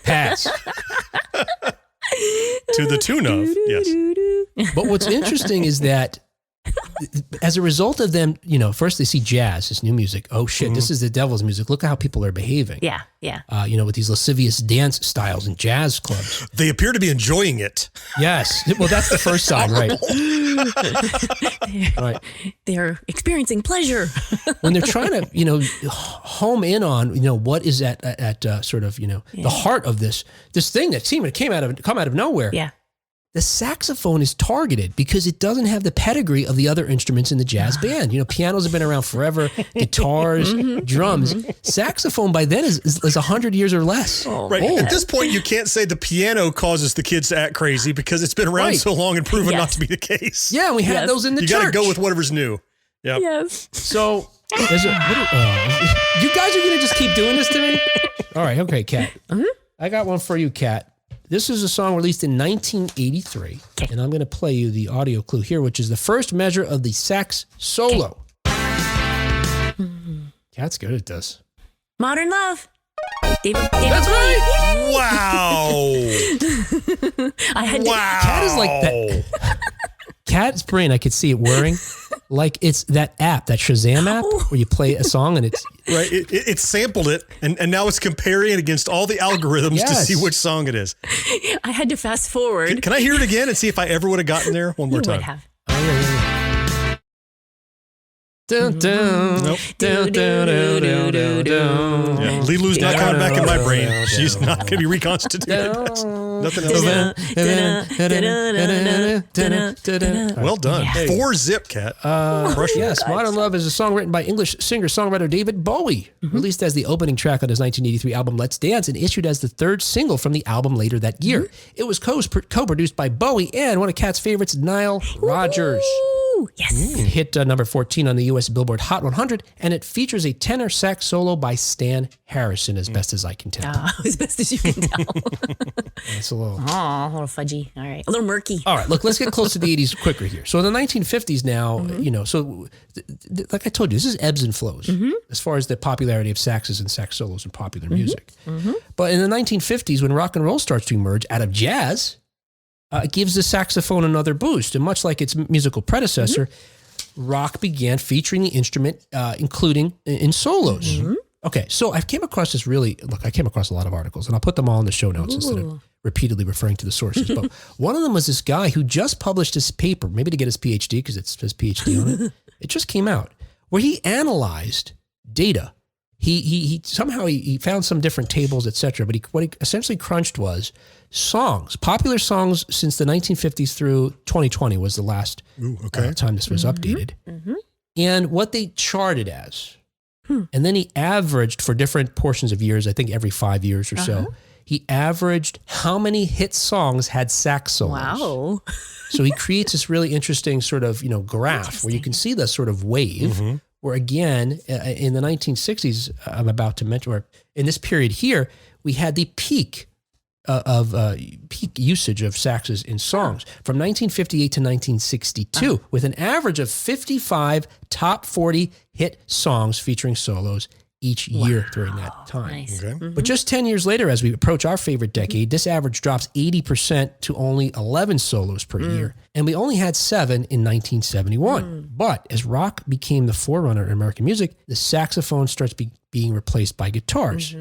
Pass. To the tune of, yes. But what's interesting is that as a result of them, first they see jazz, this new music. Oh shit, this is the devil's music. Look at how people are behaving. Yeah. With these lascivious dance styles in jazz clubs. They appear to be enjoying it. Yes. Well, that's the first sign, right? Right. They're experiencing pleasure. When they're trying to, home in on, what is at sort of, the heart of this thing that seemed to come out of nowhere. Yeah. The saxophone is targeted because it doesn't have the pedigree of the other instruments in the jazz band. Pianos have been around forever, guitars, drums. Saxophone by then is 100 years or less. Right. Old. At this point, you can't say the piano causes the kids to act crazy because it's been around so long and proven not to be the case. Yeah, we had those in the church. You got to go with whatever's new. Yep. Yes. So, you guys are going to just keep doing this to me? All right. Okay, Kat. I got one for you, Kat. This is a song released in 1983, and I'm going to play you the audio clue here, which is the first measure of the sax solo. Kat's good at this. Modern Love. David That's right. Wow. I had Kat is like that. Kat's brain, I could see it whirring. Like it's that app, that Shazam app, where you play a song and it's... Right, it sampled it, and now it's comparing it against all the algorithms to see which song it is. I had to fast forward. Can I hear it again and see if I ever would have gotten there one more time? Would have. Dun, dun, nope. Dun, dun, dun, dun, dun, dun. Yeah. Lilu's not coming back in my brain. She's not going to be reconstituted. Nothing else. Well done. 4-zip, Kat. Yes, Modern Love is a song written by English singer-songwriter David Bowie, released as the opening track on his 1983 album Let's Dance and issued as the third single from the album later that year. It was co-produced by Bowie and one of Kat's favorites, Nile Rodgers. Yes. It hit number 14 on the U.S. Billboard Hot 100, and it features a tenor sax solo by Stan Harrison, as best as I can tell. As best as you can tell. It's a little... a little fudgy. All right. A little murky. All right, look, let's get close to the 80s quicker here. So in the 1950s now, like I told you, this is ebbs and flows as far as the popularity of saxes and sax solos in popular music. But in the 1950s, when rock and roll starts to emerge out of jazz, it gives the saxophone another boost. And much like its musical predecessor, rock began featuring the instrument, including in solos. Okay, so I came across I came across a lot of articles, and I'll put them all in the show notes instead of repeatedly referring to the sources. But one of them was this guy who just published his paper, maybe to get his PhD, because it says PhD on it. It just came out, where he analyzed data. He somehow he found some different tables, etc. But what he essentially crunched was songs, popular songs since the 1950s through 2020 was the last time this was updated. And what they charted as. And then he averaged for different portions of years, I think every 5 years or so, he averaged how many hit songs had sax solos. Wow. So he creates this really interesting sort of, graph where you can see the sort of wave where again, in the 1960s, I'm about to mention, or in this period here, we had the peak peak usage of saxes in songs from 1958 to 1962 with an average of 55 top 40 hit songs featuring solos each year during that time. Nice. Okay. But just 10 years later, as we approach our favorite decade, this average drops 80% to only 11 solos per year. And we only had 7 in 1971. But as rock became the forerunner in American music, the saxophone starts being replaced by guitars.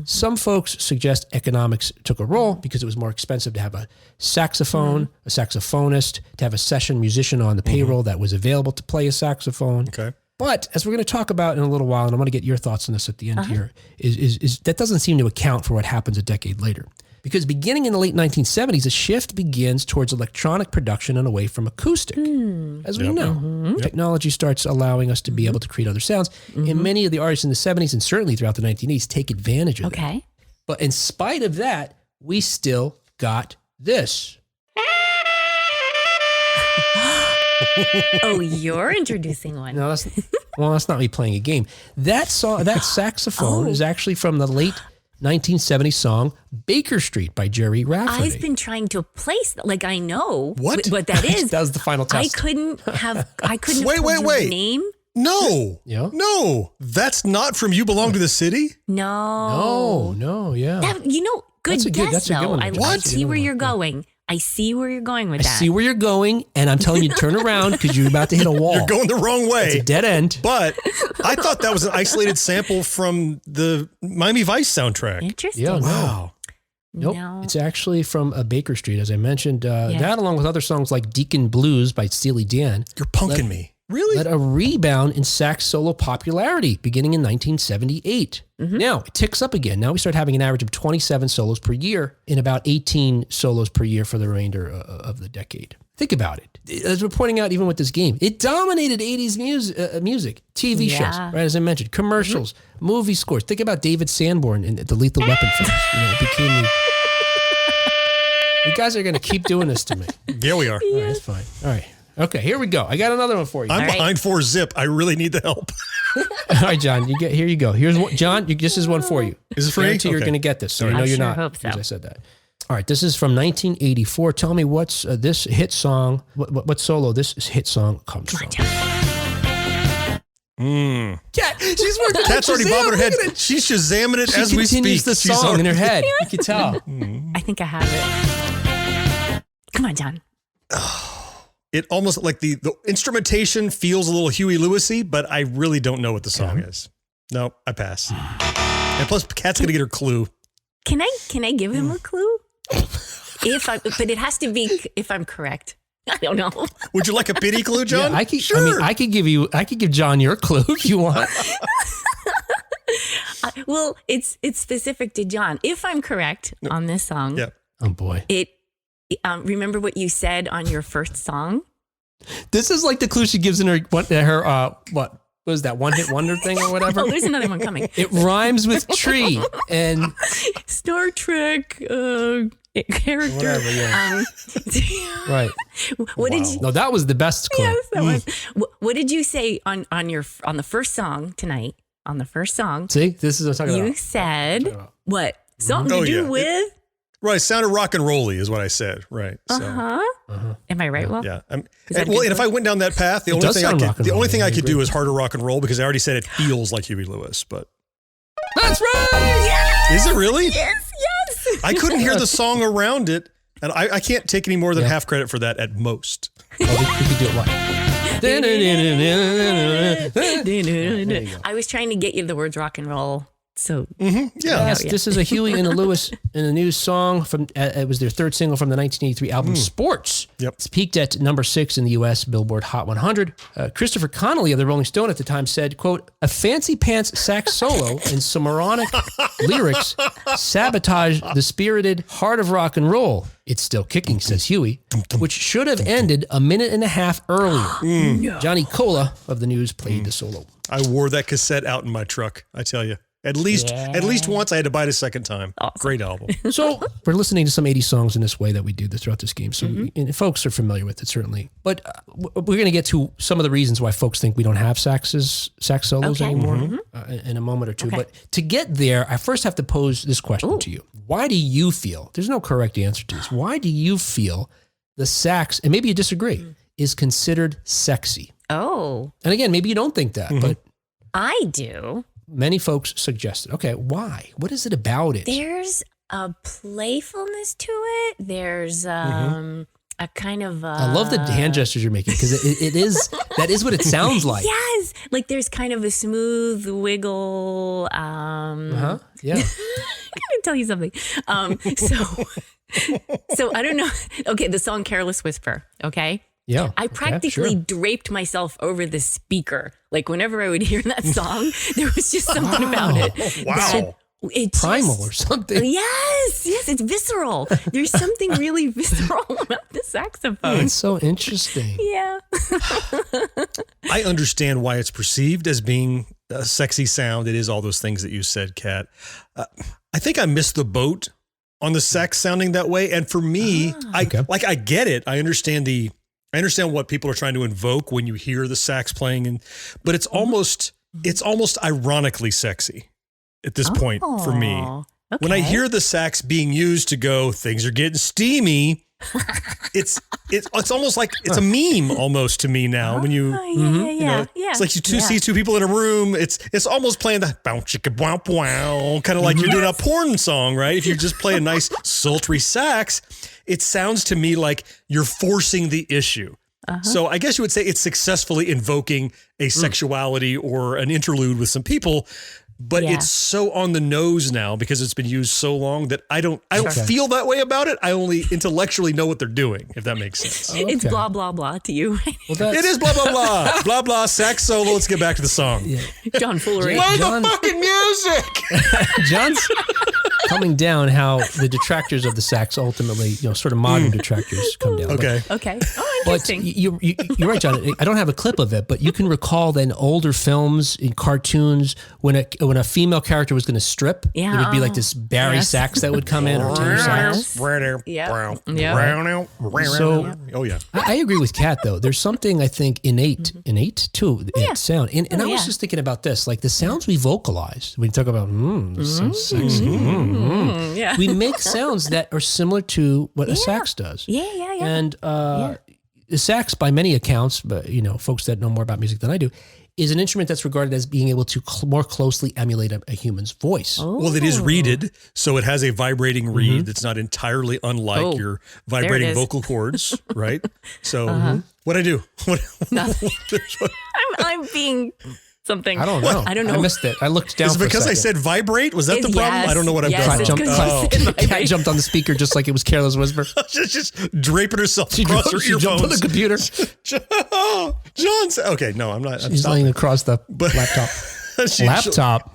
Some folks suggest economics took a role because it was more expensive to have a saxophone, a saxophonist, to have a session musician on the payroll that was available to play a saxophone. Okay. But as we're going to talk about in a little while, and I want to get your thoughts on this at the end here, is that doesn't seem to account for what happens a decade later. Because beginning in the late 1970s, a shift begins towards electronic production and away from acoustic. As we know, technology starts allowing us to be able to create other sounds. And many of the artists in the 70s and certainly throughout the 1980s take advantage of that. But in spite of that, we still got this. Oh, you're introducing one. No, that's not me playing a game. That saxophone is actually from the late 1970 song Baker Street by Jerry Rafferty. I've been trying to place, I know what that is. That was the final test. I couldn't have Wait. the name. No. Yeah? No. That's not from You Belong to the City? No. No, yeah. Good guess, that's a good though. one. I see where you're going. I see where you're going with that. I see where you're going, and I'm telling you to turn around because you're about to hit a wall. You're going the wrong way. It's a dead end. But I thought that was an isolated sample from the Miami Vice soundtrack. Interesting. Yeah, Wow. Nope. No. It's actually from Baker Street, as I mentioned. That, along with other songs like Deacon Blues by Steely Dan, You're punking me. Really? led a rebound in sax solo popularity beginning in 1978. Now, it ticks up again. Now we start having an average of 27 solos per year and about 18 solos per year for the remainder of the decade. Think about it. As we're pointing out, even with this game, it dominated 80s music, TV shows, right? As I mentioned, commercials, movie scores. Think about David Sanborn in the Lethal Weapon films. It became You guys are going to keep doing this to me. Yeah, we are. All right, that's fine. All right. Okay, here we go. I got another one for you. I'm behind 4 zip. I really need the help. All right, John. Here you go. Here's one, John. This is one for you. Is it free? Guarantee you're going to get this. So I know you're not. Hope so. As I said that. All right, this is from 1984. Tell me what's this hit song? What solo this hit song comes from? Kat, she's working. Kat's already bobbing her head. She's shazamming it as we speak. She continues the song in her head. You can tell. I think I have it. Come on, John. It almost like the instrumentation feels a little Huey Lewis-y, but I really don't know what the song is. No, I pass. And plus, Kat's gonna get her clue. Can I give him a clue? But it has to be if I'm correct. I don't know. Would you like a pity clue, John? Yeah, I could. Sure. I mean, I could give John your clue if you want. Well, it's specific to John. If I'm correct on this song, Yeah. Oh boy. Remember what you said on your first song? This is like the clue she gives in her what was that one hit wonder thing or whatever? Oh, there's another one coming. It rhymes with tree and Star Trek character. whatever. Yeah. Right. What did you? No, that was the best clue. Yes, that was. What did you say on the first song tonight? On the first song, See, this is what I'm talking you about. said what? Something to do with? Right, it sounded rock and rolly is what I said. Right. So, Am I right? Well, yeah. that And good if I went down that path, the only does thing sound rock and the roll, only thing yeah, I I could agree. do is harder rock and roll because I already said it feels like Huey Lewis. But That's right. is it really? yes. I couldn't hear the song around it, and I can't take any more than half credit for that at most. Oh, we could do it live. I was trying to get you the words rock and roll So Yes, this is a Huey and a Lewis and a News song from. It was their third single from the 1983 album Sports. Yep. It's peaked at number 6 in the U.S. Billboard Hot 100. Christopher Connolly of the Rolling Stone at the time said, "quote A fancy pants sax solo and some moronic lyrics sabotage the spirited heart of rock and roll. It's still kicking," says Huey, which should have ended a minute and a half earlier. Johnny Cola of the News played the solo. I wore that cassette out in my truck, I tell you. At least once I had to buy it a second time. Awesome. Great album. So we're listening to some 80s songs in this way that we do this throughout this game. So and folks are familiar with it, certainly. But we're going to get to some of the reasons why folks think we don't have sax solos anymore in a moment or two. Okay. But to get there, I first have to pose this question to you. Why do you feel, there's no correct answer to this, why do you feel the sax, and maybe you disagree, is considered sexy? Oh. And again, maybe you don't think that, but I do. Many folks suggested. Okay, why? What is it about it? There's a playfulness to it. There's a kind of. I love the hand gestures you're making because it is that is what it sounds like. Yes, like there's kind of a smooth wiggle. Yeah. I'm gonna tell you something. So I don't know. Okay, the song "Careless Whisper." Okay. Yeah. I practically draped myself over the speaker. Like whenever I would hear that song, there was just something about it. Wow. It primal just, or something. Yes, it's visceral. There's something really visceral about the saxophone. It's so interesting. Yeah. I understand why it's perceived as being a sexy sound. It is all those things that you said, Kat. I think I missed the boat on the sax sounding that way. And for me, I get it. I understand what people are trying to invoke when you hear the sax playing, but it's almost ironically sexy at this point for me. Okay. When I hear the sax being used to go, things are getting steamy. It's almost like it's a meme almost to me now. When you it's like you see two people in a room. It's almost playing the bow chicka wow wow, kind of like you're doing a porn song, right? If you just play a nice sultry sax, it sounds to me like you're forcing the issue. So I guess you would say it's successfully invoking a sexuality or an interlude with some people. But it's so on the nose now because it's been used so long that I don't feel that way about it. I only intellectually know what they're doing, if that makes sense. Okay. It's blah, blah, blah to you. Well, it is blah, blah, blah. Blah, blah, sax solo. Let's get back to the song. Yeah. John Foolery. Play the fucking music. John's coming down how the detractors of the sax ultimately, sort of modern detractors come down. Okay. Okay. Oh, but interesting. You're right, John. I don't have a clip of it, but you can recall then older films in cartoons when a female character was going to strip, it would be like this Barry sax that would come in or tenor sax. So, I agree with Kat though. There's something I think innate to its sound. And I was just thinking about this, like the sounds we vocalize. We talk about this sounds sexy. We make sounds that are similar to what a sax does. Yeah. And the sax, by many accounts, but folks that know more about music than I do, is an instrument that's regarded as being able to more closely emulate a human's voice. Well, it is reeded, so it has a vibrating reed that's not entirely unlike your vibrating vocal cords, right? So what'd I do? Nothing. I'm being something. I don't know. I missed it. I looked down. Is it because I said vibrate? Was that the problem? I don't know what I've done. Kat jumped on the speaker just like it was Careless Whisper. just draping herself across her earphones. Jumped on the computer. John's okay. No, I'm not. She's laying across the laptop. Laptop.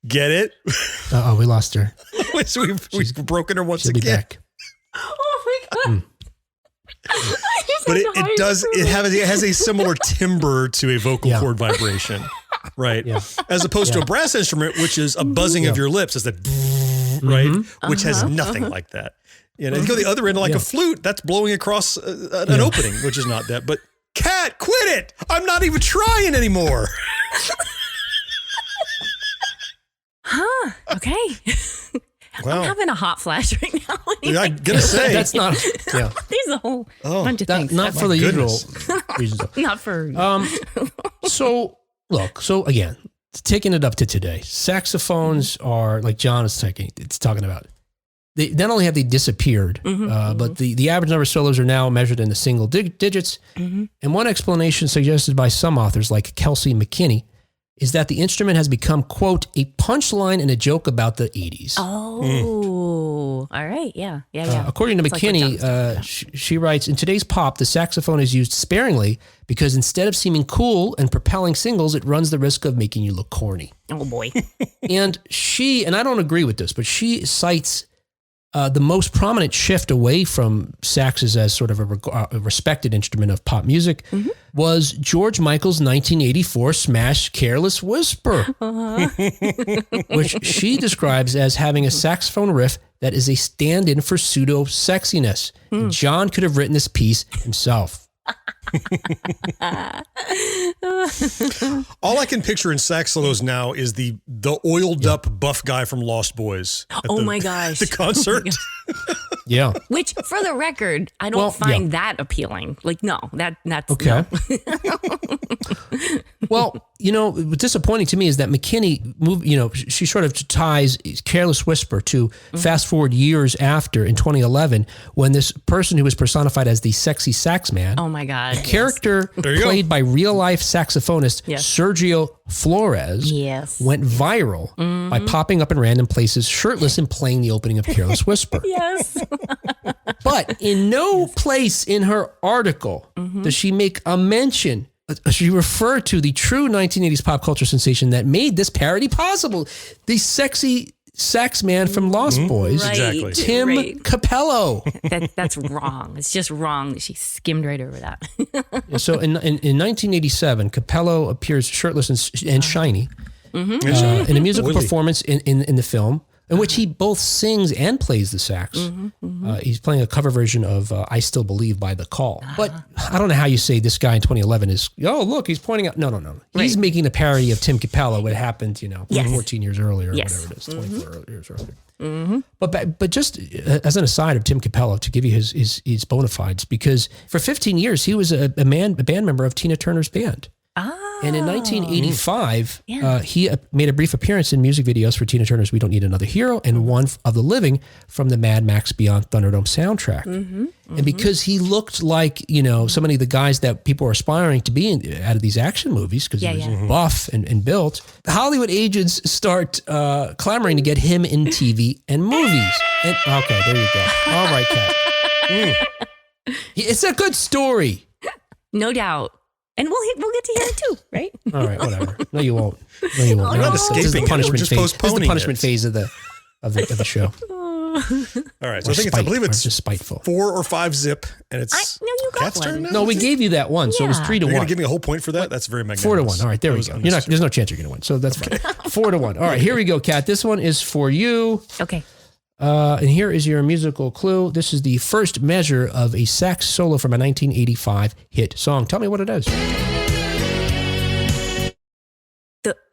Get it? Oh, we lost her. So we've broken her once She'll again. Be back. Oh my God. But it has a similar timbre to a vocal cord vibration, right? Yeah. As opposed to a brass instrument, which is a buzzing of your lips, is that right, which has nothing like that. You go the other end like a flute, that's blowing across an opening, which is not that. But Kat, quit it! I'm not even trying anymore. Okay. Well, I'm having a hot flash right now. Anyway. I'm gonna say that's not. Yeah. There's a whole bunch of things. Not for the usual reasons. Not for. So again, taking it up to today, saxophones are like John is talking about. They not only have they disappeared, but the average number of solos are now measured in the single digits. And one explanation suggested by some authors, like Kelsey McKinney, is that the instrument has become, quote, a punchline and a joke about the 80s. Oh, all right. Yeah. According to It's like what McKinney, John said, she writes, in today's pop, the saxophone is used sparingly because instead of seeming cool and propelling singles, it runs the risk of making you look corny. Oh, boy. And I don't agree with this, but she cites the most prominent shift away from saxes as sort of a respected instrument of pop music was George Michael's 1984 smash Careless Whisper, which she describes as having a saxophone riff that is a stand-in for pseudo-sexiness. John could have written this piece himself. All I can picture in Sax Solos now is the oiled up buff guy from Lost Boys. My gosh. The concert. Yeah. Which, for the record, I don't find that appealing. Like, no, that's okay. No. Well, what's disappointing to me is that McKinney she sort of ties Careless Whisper to fast forward years after in 2011 when this person who was personified as the sexy sax man. Oh my God. A character played by real life saxophonist Sergio Flores went viral by popping up in random places shirtless and playing the opening of Careless Whisper. Yes. But in no place in her article does she make a mention. She referred to the true 1980s pop culture sensation that made this parody possible. The sexy sax man from Lost Boys, Exactly. Tim Capello. That's wrong. It's just wrong. She skimmed right over that. So in 1987, Capello appears shirtless and shiny in a musical performance in the film, in which he both sings and plays the sax. He's playing a cover version of I Still Believe by The Call. But I don't know how you say this guy in 2011 is, look, he's pointing out. No. He's making a parody of Tim Capello, what happened, 14 years earlier, or whatever it is, 24 years earlier. But just as an aside of Tim Capello, to give you his bona fides, because for 15 years, he was a band member of Tina Turner's band. And in 1985, he made a brief appearance in music videos for Tina Turner's We Don't Need Another Hero and One of the Living from the Mad Max Beyond Thunderdome soundtrack. And because he looked like, so many of the guys that people were aspiring to be out of these action movies, because he was buff and built, Hollywood agents start clamoring to get him in TV and movies. And, okay, there you go. All right, Kat. It's a good story. No doubt. And we'll get to hear it too, right? All right, whatever. No, you won't. This is the punishment phase. This is the punishment phase of the show. All right, so I believe it's just spiteful. 4 or 5 zip, and it's you got Kat's one. turn now? No, we gave you that one, so it was 3-1. You're going to give me a whole point for that? That's very magnanimous. 4-1. All right, there we go. There's no chance you're going to win, so that's fine. 4-1. All right, here we go, Kat. This one is for you. Okay. And here is your musical clue. This is the first measure of a sax solo from a 1985 hit song. Tell me what it is.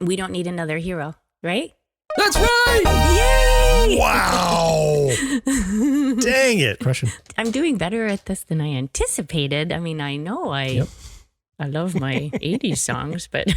We Don't Need Another Hero, right? That's right! Yay! Wow! Dang it. Crushing. I'm doing better at this than I anticipated. I mean, I know I love my 80s songs, but...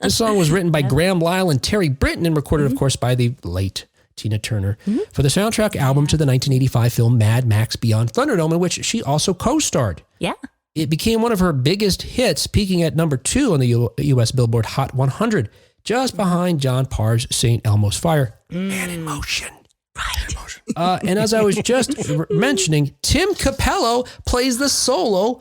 This song was written by Graham Lyle and Terry Britton and recorded, of course, by the late Tina Turner for the soundtrack album to the 1985 film Mad Max Beyond Thunderdome, in which she also co-starred. Yeah. It became one of her biggest hits, peaking at number 2 on the U.S. Billboard Hot 100, just behind John Parr's St. Elmo's Fire. Man in Motion. Right. And as I was just mentioning, Tim Capello plays the solo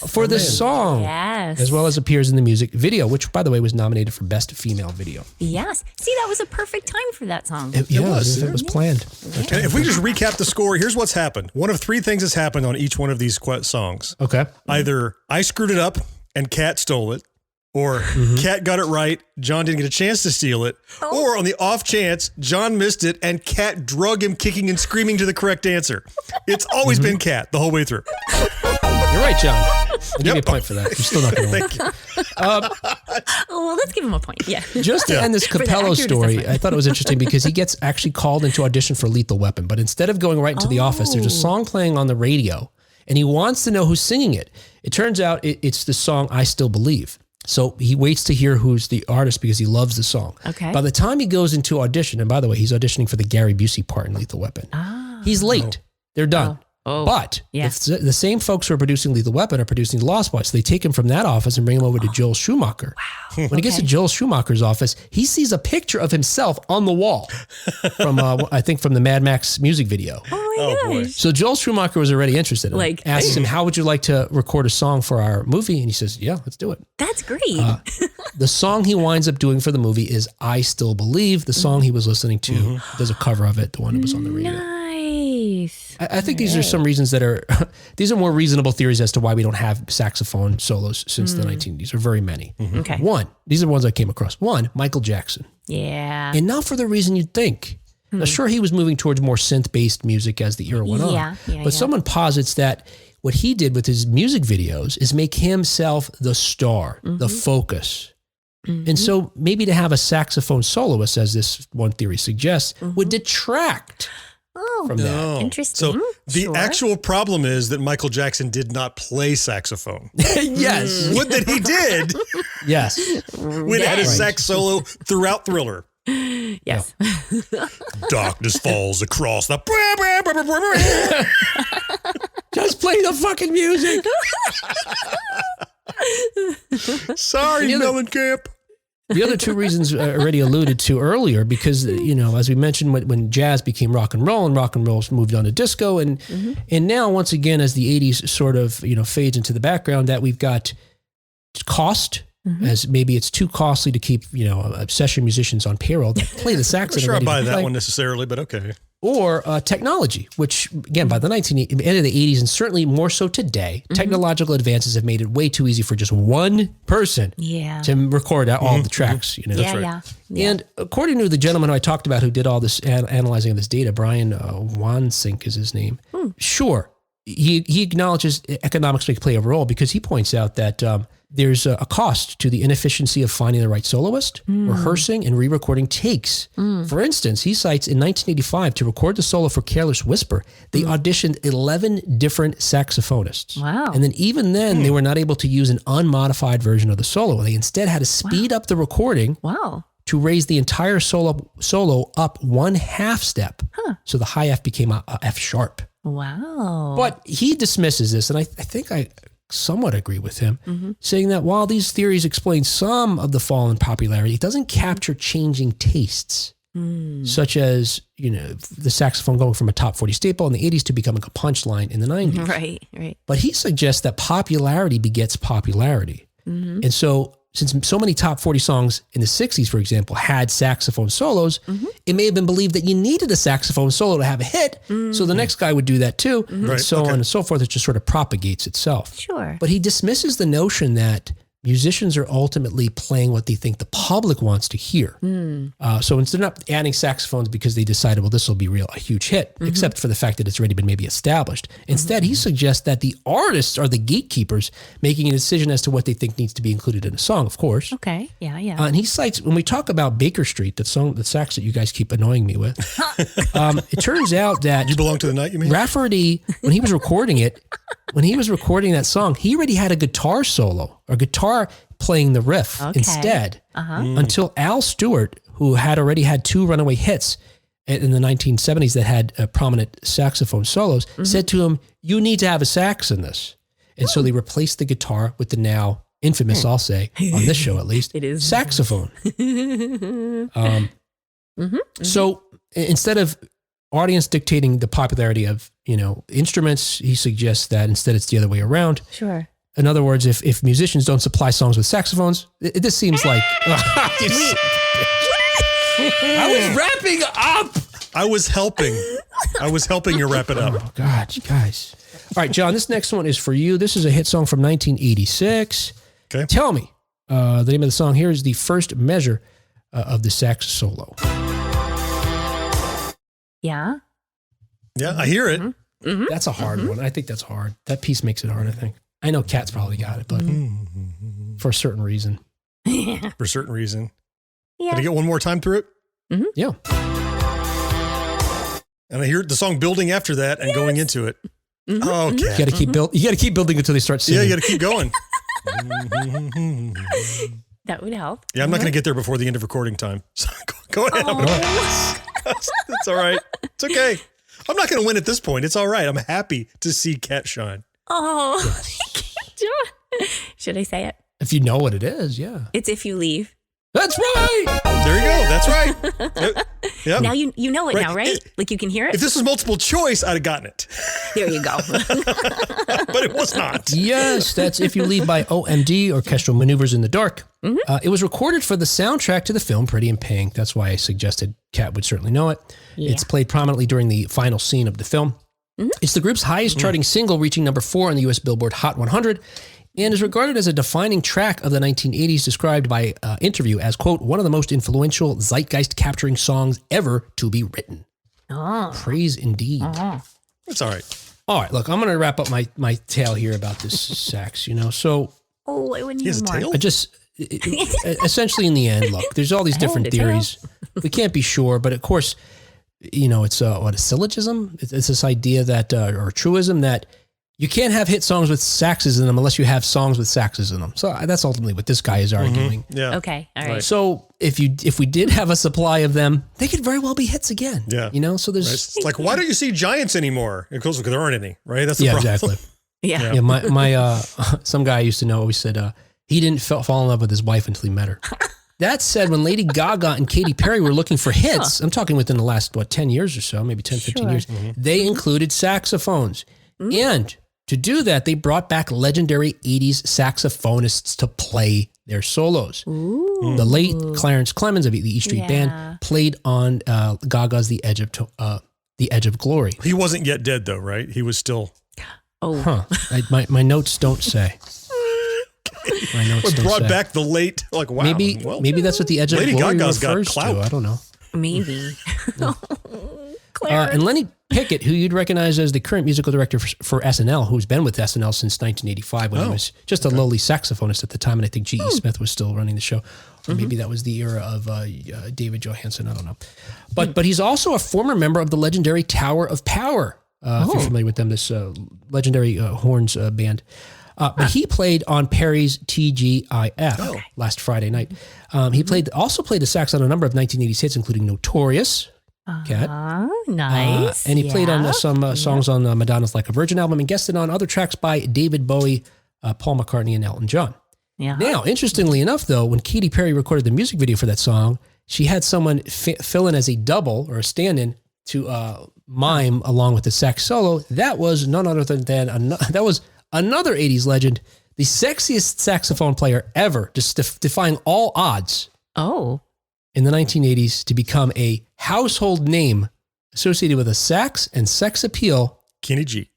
for this song. Yes. As well as appears in the music video, which, by the way, was nominated for Best Female Video. Yes. See, that was a perfect time for that song. It was planned. And if we just recap the score, here's what's happened. One of 3 things has happened on each one of these songs. Okay. Either I screwed it up and Kat stole it, or Kat got it right, John didn't get a chance to steal it, or on the off chance, John missed it and Kat drug him kicking and screaming to the correct answer. It's always been Kat the whole way through. You're right, John. I'll give you a point for that. You're still not going to win. Thank you. Well, let's give him a point. Yeah. Just to end this Capello story, I thought it was interesting because he gets actually called into audition for Lethal Weapon, but instead of going right into the office, there's a song playing on the radio, and he wants to know who's singing it. It turns out it's the song I Still Believe. So he waits to hear who's the artist because he loves the song. Okay. By the time he goes into audition, and by the way, he's auditioning for the Gary Busey part in Lethal Weapon. He's late. They're done. But if the same folks who are producing Lethal Weapon are producing The Lost Boys, they take him from that office and bring him over to Joel Schumacher. Wow. When he gets to Joel Schumacher's office, he sees a picture of himself on the wall from, I think, from the Mad Max music video. Oh my gosh. So Joel Schumacher was already interested in it. Asks him, how would you like to record a song for our movie? And he says, yeah, let's do it. That's great. The song he winds up doing for the movie is I Still Believe, the song he was listening to. There's a cover of it, the one that was on the radio. Nice. I think these are some reasons that are, these are more reasonable theories as to why we don't have saxophone solos since the 1980s. There are very many. Okay. One, these are the ones I came across. One, Michael Jackson. Yeah. And not for the reason you'd think. Now, sure, he was moving towards more synth-based music as the era went on. But someone posits that what he did with his music videos is make himself the star, the focus. And so maybe to have a saxophone soloist, as this one theory suggests, would detract from that. Interesting. So the actual problem is that Michael Jackson did not play saxophone. Yes. What that he did. Yes. When he had a sax solo throughout Thriller. Yes. Darkness falls across the... Just play the fucking music. Sorry, Mellencamp. The other two reasons I already alluded to earlier, because, as we mentioned, when jazz became rock and roll moved on to disco. And now, once again, as the 80s sort of, fades into the background, that we've got cost, as maybe it's too costly to keep, session musicians on payroll that play the sax. I'm sure I buy that one necessarily, but okay. Or technology, which, again, by the end of the 80s, and certainly more so today, technological advances have made it way too easy for just one person to record all the tracks. That's right. And according to the gentleman who I talked about who did all this analyzing of this data, Brian Wansink is his name. Sure, he acknowledges economics may play a role, because he points out that there's a cost to the inefficiency of finding the right soloist, rehearsing, and re-recording takes. For instance, he cites in 1985, to record the solo for Careless Whisper, they auditioned 11 different saxophonists. Wow. And then even then, they were not able to use an unmodified version of the solo. They instead had to speed up the recording to raise the entire solo up 1/2 step. So the high F became a F sharp. Wow. But he dismisses this, and I think I somewhat agree with him, saying that while these theories explain some of the fall in popularity, it doesn't capture changing tastes, such as, the saxophone going from a top 40 staple in the 80s to becoming a punchline in the 90s. Right. But he suggests that popularity begets popularity. And so, since so many top 40 songs in the 60s, for example, had saxophone solos, it may have been believed that you needed a saxophone solo to have a hit. So the next guy would do that too, and so on and so forth. It just sort of propagates itself. Sure. But he dismisses the notion that musicians are ultimately playing what they think the public wants to hear. So instead of not adding saxophones because they decided, well, this will be a huge hit, except for the fact that it's already been maybe established. Instead, he suggests that the artists are the gatekeepers, making a decision as to what they think needs to be included in a song, of course. Okay. Yeah. And he cites, when we talk about Baker Street, the sax that you guys keep annoying me with, it turns out that... You Belong to the Night, you mean? Rafferty, when he was recording that song, he already had a guitar solo, or guitar playing the riff instead, until Al Stewart, who had already had 2 runaway hits in the 1970s that had prominent saxophone solos, said to him, you need to have a sax in this. And so they replaced the guitar with the now infamous, I'll say, on this show at least, it is saxophone. So instead of audience dictating the popularity of, instruments, he suggests that instead it's the other way around. Sure. In other words, if musicians don't supply songs with saxophones, this seems like... I was wrapping up. I was helping you wrap it up. Oh, God, you guys. All right, John, this next one is for you. This is a hit song from 1986. Okay. Tell me, the name of the song here is the first measure of the sax solo. Yeah. Yeah, I hear it. That's a hard one. I think that's hard. That piece makes it hard, I think. I know Kat's probably got it, but for a certain reason. For a certain reason. Yeah. Can I get one more time through it? Yeah. And I hear the song building after that and going into it. Okay. You got to keep building until they start singing. Yeah, you got to keep going. That would help. Yeah, I'm not going to get there before the end of recording time. So go ahead. That's all right. It's okay. I'm not going to win at this point. It's all right. I'm happy to see Kat shine. Oh, John. Should I say it? If you know what it is, yeah. It's If You Leave. That's right. There you go. That's right. Yep. Now you know it now, right? Like you can hear it? If this was multiple choice, I'd have gotten it. There you go. But it was not. Yes, that's If You Leave by OMD, Orchestral Maneuvers in the Dark. It was recorded for the soundtrack to the film Pretty in Pink. That's why I suggested Kat would certainly know it. Yeah. It's played prominently during the final scene of the film. It's the group's highest charting single, reaching number 4 on the U.S. Billboard Hot 100, and is regarded as a defining track of the 1980s, described by Interview as, quote, one of the most influential zeitgeist-capturing songs ever to be written. Oh. Praise indeed. It's all right. All right, look, I'm going to wrap up my tale here about this sax, so... Oh, I wouldn't he has a tail? I just... essentially, in the end, look, there's all these different theories. We can't be sure, but of course, it's a syllogism. It's this idea that, or a truism that you can't have hit songs with saxes in them unless you have songs with saxes in them. So that's ultimately what this guy is arguing. Yeah. Okay. All right. So if we did have a supply of them, they could very well be hits again. Yeah. So there's it's like, why don't you see giants anymore? Of course, because there aren't any, right? That's the problem. Exactly. Yeah. My some guy I used to know always said he didn't fall in love with his wife until he met her. That said, when Lady Gaga and Katy Perry were looking for hits, I'm talking within the last, 10 years or so, maybe 10, 15 years, they included saxophones. And to do that, they brought back legendary 80s saxophonists to play their solos. Ooh. The late Clarence Clemens of the E Street Band played on Gaga's The Edge of Glory. He wasn't yet dead, though, right? He was still... Oh. Huh. My notes don't say. My notes don't brought say. back the late, like, wow. Maybe that's what The Edge of Lady Glory Gaga's refers got clout. to. I don't know. Maybe. And Lenny Pickett, who you'd recognize as the current musical director for SNL, who's been with SNL since 1985 when he was just a lowly saxophonist at the time, and I think G.E. Smith was still running the show. Or maybe that was the era of David Johansen. I don't know. But he's also a former member of the legendary Tower of Power. If you're familiar with them, this legendary horns band. But he played on Perry's TGIF last Friday night. He also played the sax on a number of 1980s hits, including Notorious. Kat. Nice. And he played on some songs on Madonna's Like a Virgin album and guested on other tracks by David Bowie, Paul McCartney, and Elton John. Yeah. Now, interestingly enough, though, when Katy Perry recorded the music video for that song, she had someone fill in as a double or a stand-in to mime along with the sax solo. That was none other than another 80s legend, the sexiest saxophone player ever, just defying all odds. Oh. In the 1980s to become a household name associated with a sax and sex appeal. Kenny G.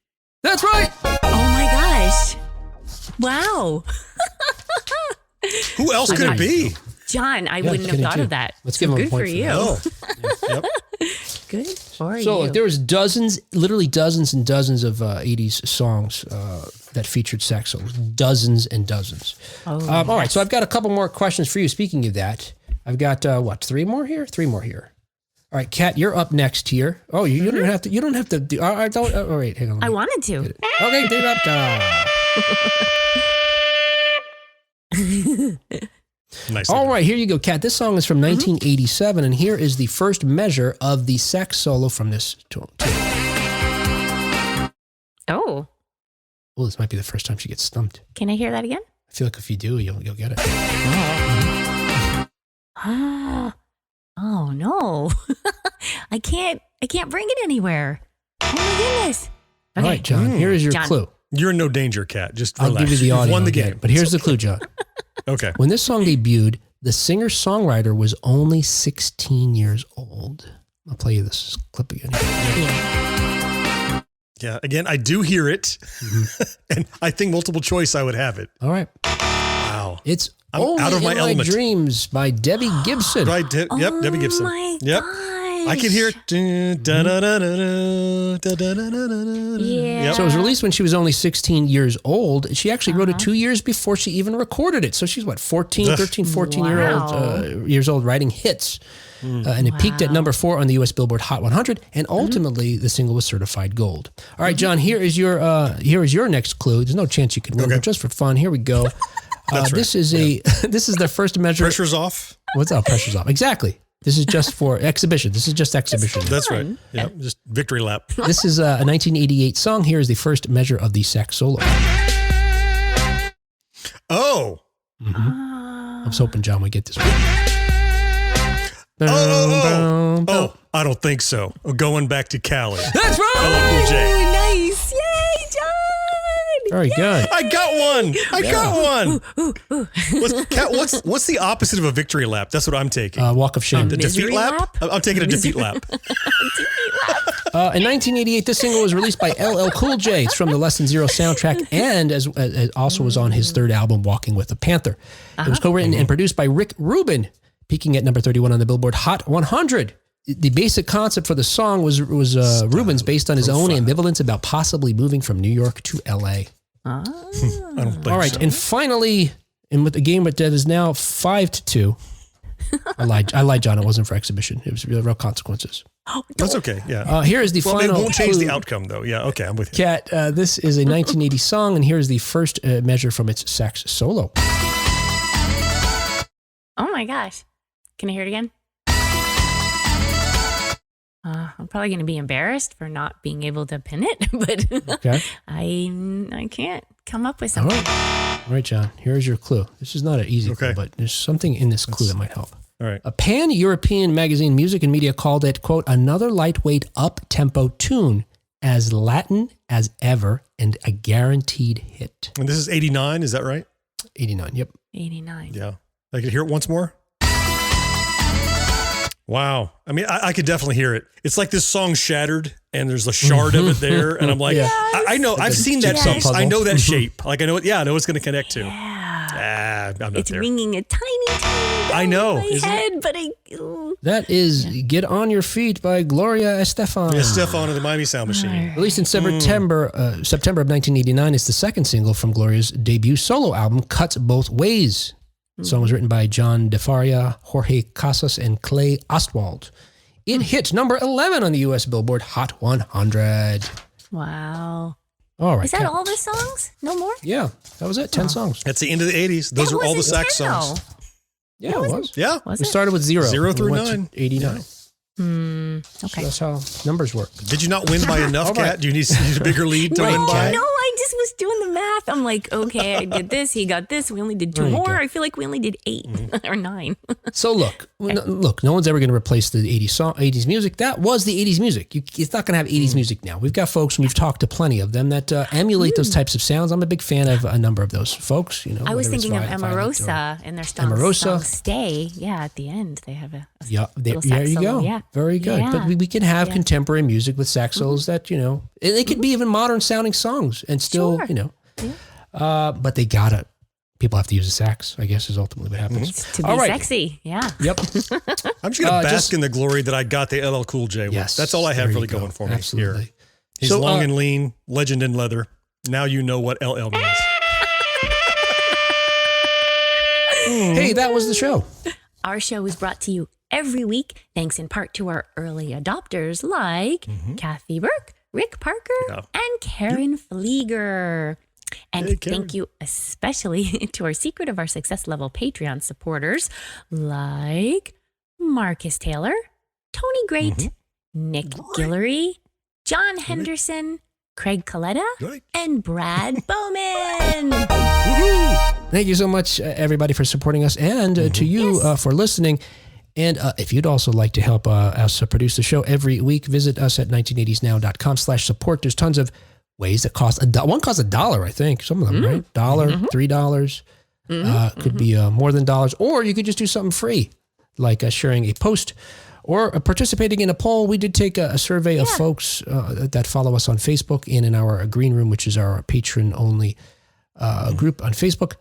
That's right. Oh my gosh. Wow. Who else could it be? John, I wouldn't have thought of that. Let's give him a point for you. Yep. Good for you. So there was literally dozens and dozens of 80s songs that featured sax solos. Dozens and dozens. All right, so I've got a couple more questions for you. Speaking of that, I've got, three more here? Three more here. All right, Kat, you're up next here. Oh, you don't have to. You don't have to do. All right, hang on. I wanted to. Okay, do that. Nice. All right, here you go, Kat. This song is from 1987, and here is the first measure of the sax solo from this tune. Oh. Well, this might be the first time she gets stumped. Can I hear that again? I feel like if you do, you'll get it. Oh no. I can't bring it anywhere. Oh my goodness. Okay. All right, John, here is your clue. You're in no danger, Kat. Just relax. I'll give you the audio. You've won the game. But here's the clue, John. Okay. When this song debuted, the singer-songwriter was only 16 years old. I'll play you this clip again. Yeah, again, I do hear it. And I think multiple choice, I would have it. All right. Wow. It's I'm Only out of my in element. My Dreams by Debbie Gibson. Right, Debbie Gibson. My yep. gosh. I can hear it. Yeah. Yep. So it was released when she was only 16 years old. She actually wrote it 2 years before she even recorded it. So she's 14 years old writing hits. And it peaked at number 4 on the U.S. Billboard Hot 100. And ultimately, the single was certified gold. All right, John, here is your next clue. There's no chance you can win, but just for fun, here we go. That's right. This is this is their first measure. Pressure's off. What's up? Pressure's off. Exactly. This is just for exhibition. This is just exhibition. That's right. Yeah, just victory lap. This is a 1988 song. Here is the first measure of the sax solo. Oh. I was hoping John would get this one. Oh, I don't think so. Going back to Cali. That's right. LL Cool J. Nice. Yay, John. Very good. I got one. What's the opposite of a victory lap? That's what I'm taking. Walk of shame. The defeat Misery lap? lap? I'm taking a defeat lap. In 1988, this single was released by LL Cool J. It's from the Less Than Zero soundtrack, and as also was on his third album, Walking with a Panther. It was co-written and produced by Rick Rubin, peaking at number 31 on the Billboard Hot 100. The basic concept for the song was Rubin's based on his own ambivalence about possibly moving from New York to L.A. I don't think All right, so. and finally, and with the game that is now 5-2. I lied, John. It wasn't for exhibition. It was real consequences. That's okay. Yeah. Here is the Well, final. it won't change the clue. outcome, though. Yeah. Okay. I'm with you. Kat, this is a 1980 song, and here's the first measure from its sax solo. Oh my gosh. Can I hear it again? I'm probably going to be embarrassed for not being able to pin it, but Okay. I can't come up with All something. right. All right, John. Here's your clue. This is not an easy clue, but there's something in this clue that might help. All right. A pan-European magazine, Music and Media, called it, quote, another lightweight up-tempo tune, as Latin as ever, and a guaranteed hit. And this is 89. Is that right? 89, yep. 89. Yeah. I could hear it once more. Wow. I mean, I could definitely hear it. It's like this song Shattered, and there's a shard of it there, and I'm like, Yeah. I know, I've seen that jigsaw piece. puzzle. I know that shape. Like I know it. Yeah, I know it's going to connect to. Yeah. I'm not It's there. ringing a tiny bell I know, in my isn't it? head, but That is Get On Your Feet by Gloria Estefan. Yeah, Stefan of the Miami Sound Machine. Released in September of 1989, it's the second single from Gloria's debut solo album, Cuts Both Ways. The song was written by John DeFaria, Jorge Casas, and Clay Ostwald. It hit number 11 on the U.S. Billboard Hot 100. wow. All right. Is that Kat. all the songs? No more? Yeah, that was it. 10 songs. That's the end of the 80s. Those That are all the wasn't sax 10 though. songs. Yeah, it was. Yeah. Was We it? started with 0. 0 through We went to 9. 89. Okay. That's how numbers work. Did you not win by enough, All right. Kat? Do you need a bigger lead to Right, win by? No, I just was doing the math. I'm like, okay, I did this. He got this. We only did 2 There you more. go. I feel like we only did 8 or 9. So look, no one's ever going to replace the 80s music. That was the 80s music. It's not going to have 80s music now. We've got folks, and we've talked to plenty of them that emulate those types of sounds. I'm a big fan of a number of those folks. You know, I was whether it's thinking of Violent or- Amorosa and their song Amorosa. Stay. Yeah, at the end, they have a Yeah, little there sax you solo. go. Yeah. Very good. Yeah. But we can have Yeah. contemporary music with sax solos that, and they could be even modern sounding songs and still, Sure. but people have to use a sax, I guess, is ultimately what happens. To be All right. sexy. Yeah. Yep. I'm just going to bask just- in the glory that I got the LL Cool J with. Yes. That's all I have there you really go. going for me Absolutely. here. He's So, long and lean, legend in leather. Now you know what LL means. Hey, that was the show. Our show is brought to you every week, thanks in part to our early adopters like Kathy Burke, Rick Parker, and Karen Flieger. And Hey, Karen. thank you especially to our Secret of Our Success Level Patreon supporters like Marcus Taylor, Tony Great, Nick Guillory, John Henderson, Craig Coletta, Good. and Brad Bowman. Thank you so much, everybody, for supporting us, and to you for listening. And if you'd also like to help us produce the show every week, visit us at 1980snow.com/support. There's tons of ways that cost one costs $1, I think. Some of them, right? $1, $3. Could be more than dollars. Or you could just do something free, like sharing a post or participating in a poll. We did take a survey of folks that follow us on Facebook and in our green room, which is our patron-only group on Facebook,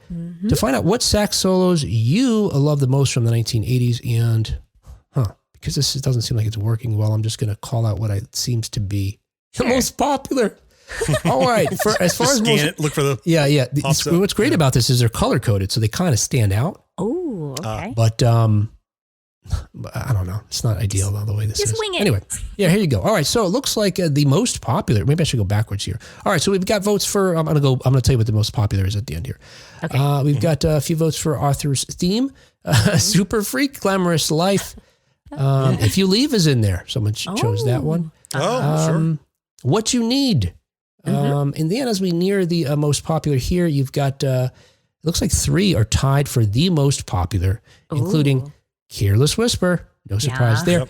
to find out what sax solos you love the most from the 1980s. And, because this doesn't seem like it's working well, I'm just going to call out what seems to be the most popular. All right. As far as Scan it, look for the... Yeah. Pops up. What's great about this is they're color coded, so they kind of stand out. Oh, okay. But I don't know. It's not ideal the way this is. Just wing it. Anyway, yeah, here you go. All right, so it looks like the most popular. Maybe I should go backwards here. All right, so we've got votes for. I'm gonna tell you what the most popular is at the end here. Okay. We've got a few votes for Arthur's theme, Super Freak, Glamorous Life, If You Leave is in there. Someone chose that one. Sure. What You Need. And then as we near the most popular here, you've got, it looks like 3 are tied for the most popular, including Careless Whisper. No surprise there.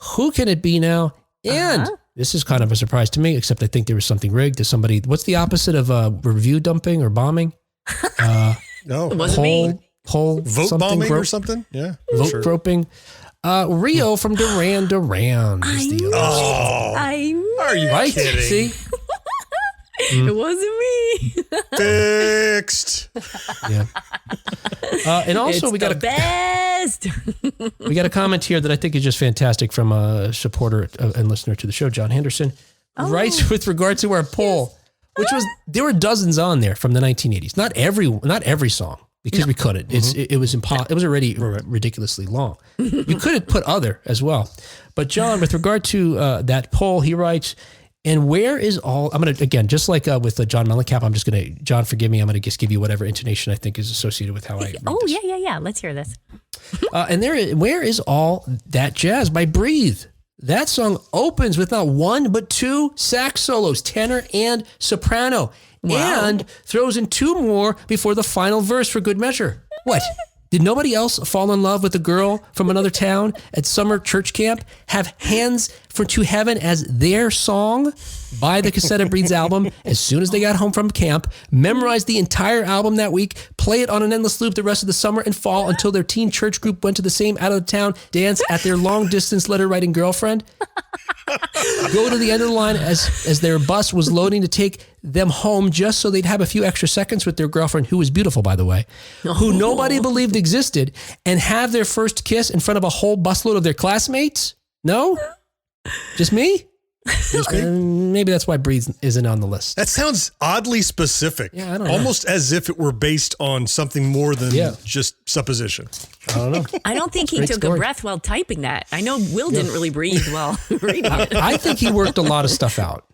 Who Can It Be Now? And this is kind of a surprise to me, except I think there was something rigged to somebody. What's the opposite of review dumping or bombing? No. It wasn't me. Poll Vote bombing or something? Yeah. Vote groping. Rio from Duran Duran. Is the other. I know. Are you kidding? See? It wasn't me. Fixed. Yeah. And also It's we got the best. We got a comment here that I think is just fantastic from a supporter and listener to the show, John Henderson, writes with regard to our poll, which was, there were dozens on there from the 1980s. Not every song, because we couldn't. It was impossible. It was already ridiculously long. You could have put other as well. But John, with regard to that poll, he writes, and where is all, I'm going to, again, just like with John Mellencamp, I'm just going to, John, forgive me, I'm going to just give you whatever intonation I think is associated with how I read this. Yeah. Let's hear this. And where is all that jazz by Breathe? That song opens with not one, but 2 sax solos, tenor and soprano, and throws in 2 more before the final verse for good measure. What? Did nobody else fall in love with a girl from another town at summer church camp, have Hands to Heaven as their song, buy the cassette of Breed's album as soon as they got home from camp, memorize the entire album that week, play it on an endless loop the rest of the summer and fall until their teen church group went to the same out-of-town dance at their long-distance letter-writing girlfriend? Go to the end of the line as their bus was loading to take them home just so they'd have a few extra seconds with their girlfriend, who was beautiful, by the way, who nobody believed existed, and have their first kiss in front of a whole busload of their classmates? No? Just me? Maybe that's why Breathe isn't on the list. That sounds oddly specific. Yeah, I don't know. Almost as if it were based on something more than just supposition. I don't know. I don't think he took a breath while typing that. I know Will didn't really breathe while reading it. I think he worked a lot of stuff out.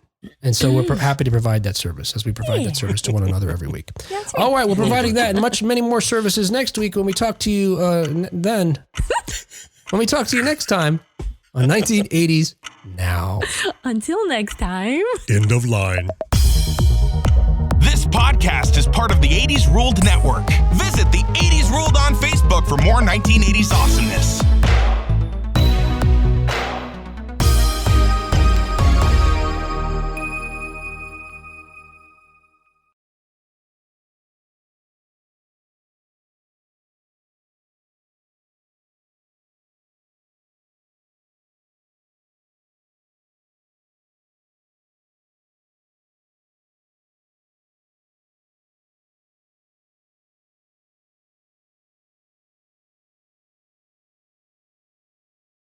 And so we're happy to provide that service, as we provide that service to one another every week. That's right. All right, we're providing that and many more services next week when we talk to you when we talk to you next time on 1980s Now. Until next time. End of line. This podcast is part of the 80s Ruled Network. Visit the 80s Ruled on Facebook for more 1980s awesomeness.